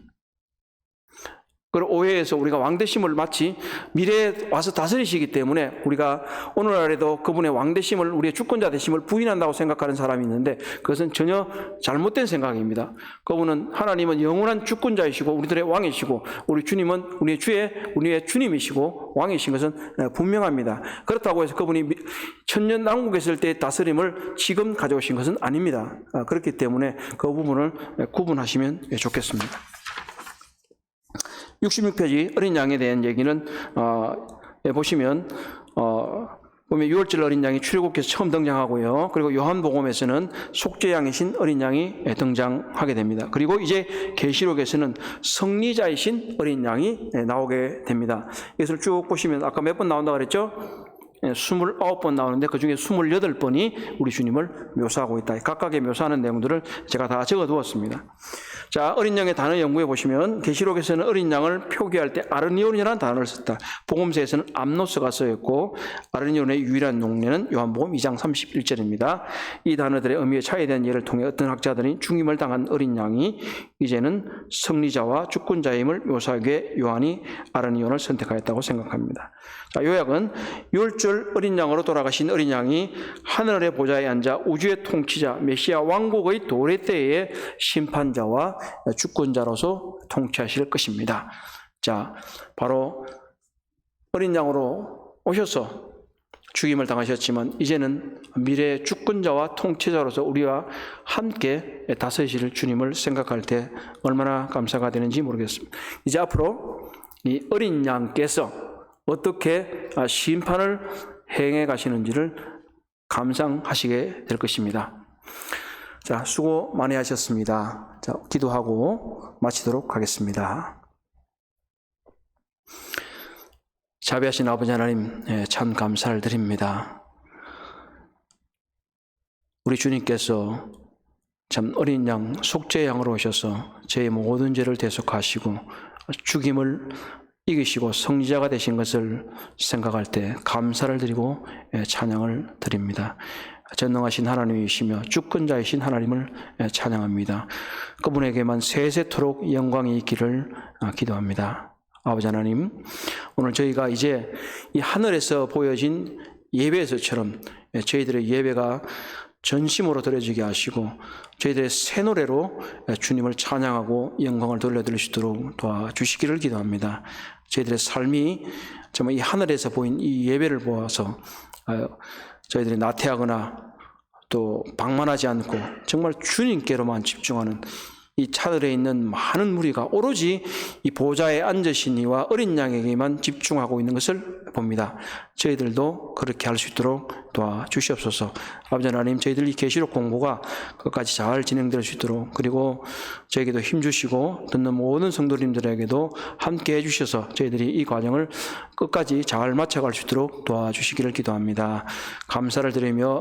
그리고 오해해서 우리가 왕되심을 마치 미래에 와서 다스리시기 때문에 우리가 오늘날에도 그분의 왕되심을, 우리의 주권자 되심을 부인한다고 생각하는 사람이 있는데 그것은 전혀 잘못된 생각입니다. 그분은, 하나님은 영원한 주권자이시고 우리들의 왕이시고 우리 주님은 우리의 주님이시고 왕이신 것은 분명합니다. 그렇다고 해서 그분이 천년왕국에 있을 때의 다스림을 지금 가져오신 것은 아닙니다. 그렇기 때문에 그 부분을 구분하시면 좋겠습니다. 66페이지 어린 양에 대한 얘기는 보시면 보면 6월절 어린 양이 출애굽기에서 처음 등장하고요. 그리고 요한복음에서는 속죄양이신 어린 양이 등장하게 됩니다. 그리고 이제 계시록에서는 승리자이신 어린 양이 나오게 됩니다. 이것을 쭉 보시면 아까 몇 번 나온다고 그랬죠? 29번 나오는데 그중에 28번이 우리 주님을 묘사하고 있다. 각각의 묘사하는 내용들을 제가 다 적어두었습니다. 자, 어린 양의 단어 연구해 보시면 계시록에서는 어린 양을 표기할 때 아르니온이라는 단어를 썼다. 복음서에서는 암노스가 쓰였고 아르니온의 유일한 용례는 요한복음 2장 31절입니다. 이 단어들의 의미의 차이에 대한 예를 통해 어떤 학자들이 죽임을 당한 어린 양이 이제는 승리자와 주권자임을 묘사하기 위해 요한이 아르니온을 선택하였다고 생각합니다. 자, 요약은 6월절 어린 양으로 돌아가신 어린 양이 하늘의 보좌에 앉아 우주의 통치자 메시아 왕국의 도래 때의 심판자와 주권자로서 통치하실 것입니다. 자, 바로 어린 양으로 오셔서 죽임을 당하셨지만 이제는 미래의 주권자와 통치자로서 우리와 함께 다스리실 주님을 생각할 때 얼마나 감사가 되는지 모르겠습니다. 이제 앞으로 이 어린 양께서 어떻게 심판을 행해 가시는지를 감상하시게 될 것입니다. 자, 수고 많이 하셨습니다. 자, 기도하고 마치도록 하겠습니다. 자비하신 아버지 하나님, 참 감사를 드립니다. 우리 주님께서 참 어린 양, 속죄의 양으로 오셔서 제 모든 죄를 대속하시고 죽임을 이기시고 승리자가 되신 것을 생각할 때 감사를 드리고 찬양을 드립니다. 전능하신 하나님이시며 주권자이신 하나님을 찬양합니다. 그분에게만 세세토록 영광이 있기를 기도합니다. 아버지 하나님, 오늘 저희가 이제 이 하늘에서 보여진 예배에서처럼 저희들의 예배가 전심으로 드려지게 하시고 저희들의 새 노래로 주님을 찬양하고 영광을 돌려드릴 수 있도록 도와주시기를 기도합니다. 저희들의 삶이 정말 이 하늘에서 보인 이 예배를 보아서 저희들이 나태하거나 또 방만하지 않고 정말 주님께로만 집중하는 이 차들에 있는 많은 무리가 오로지 이 보좌에 앉으신 이와 어린 양에게만 집중하고 있는 것을 봅니다. 저희들도 그렇게 할 수 있도록 도와주시옵소서. 아버지 하나님, 저희들 이 계시록 공부가 끝까지 잘 진행될 수 있도록, 그리고 저에게도 힘주시고 듣는 모든 성도님들에게도 함께 해주셔서 저희들이 이 과정을 끝까지 잘 마쳐갈 수 있도록 도와주시기를 기도합니다. 감사를 드리며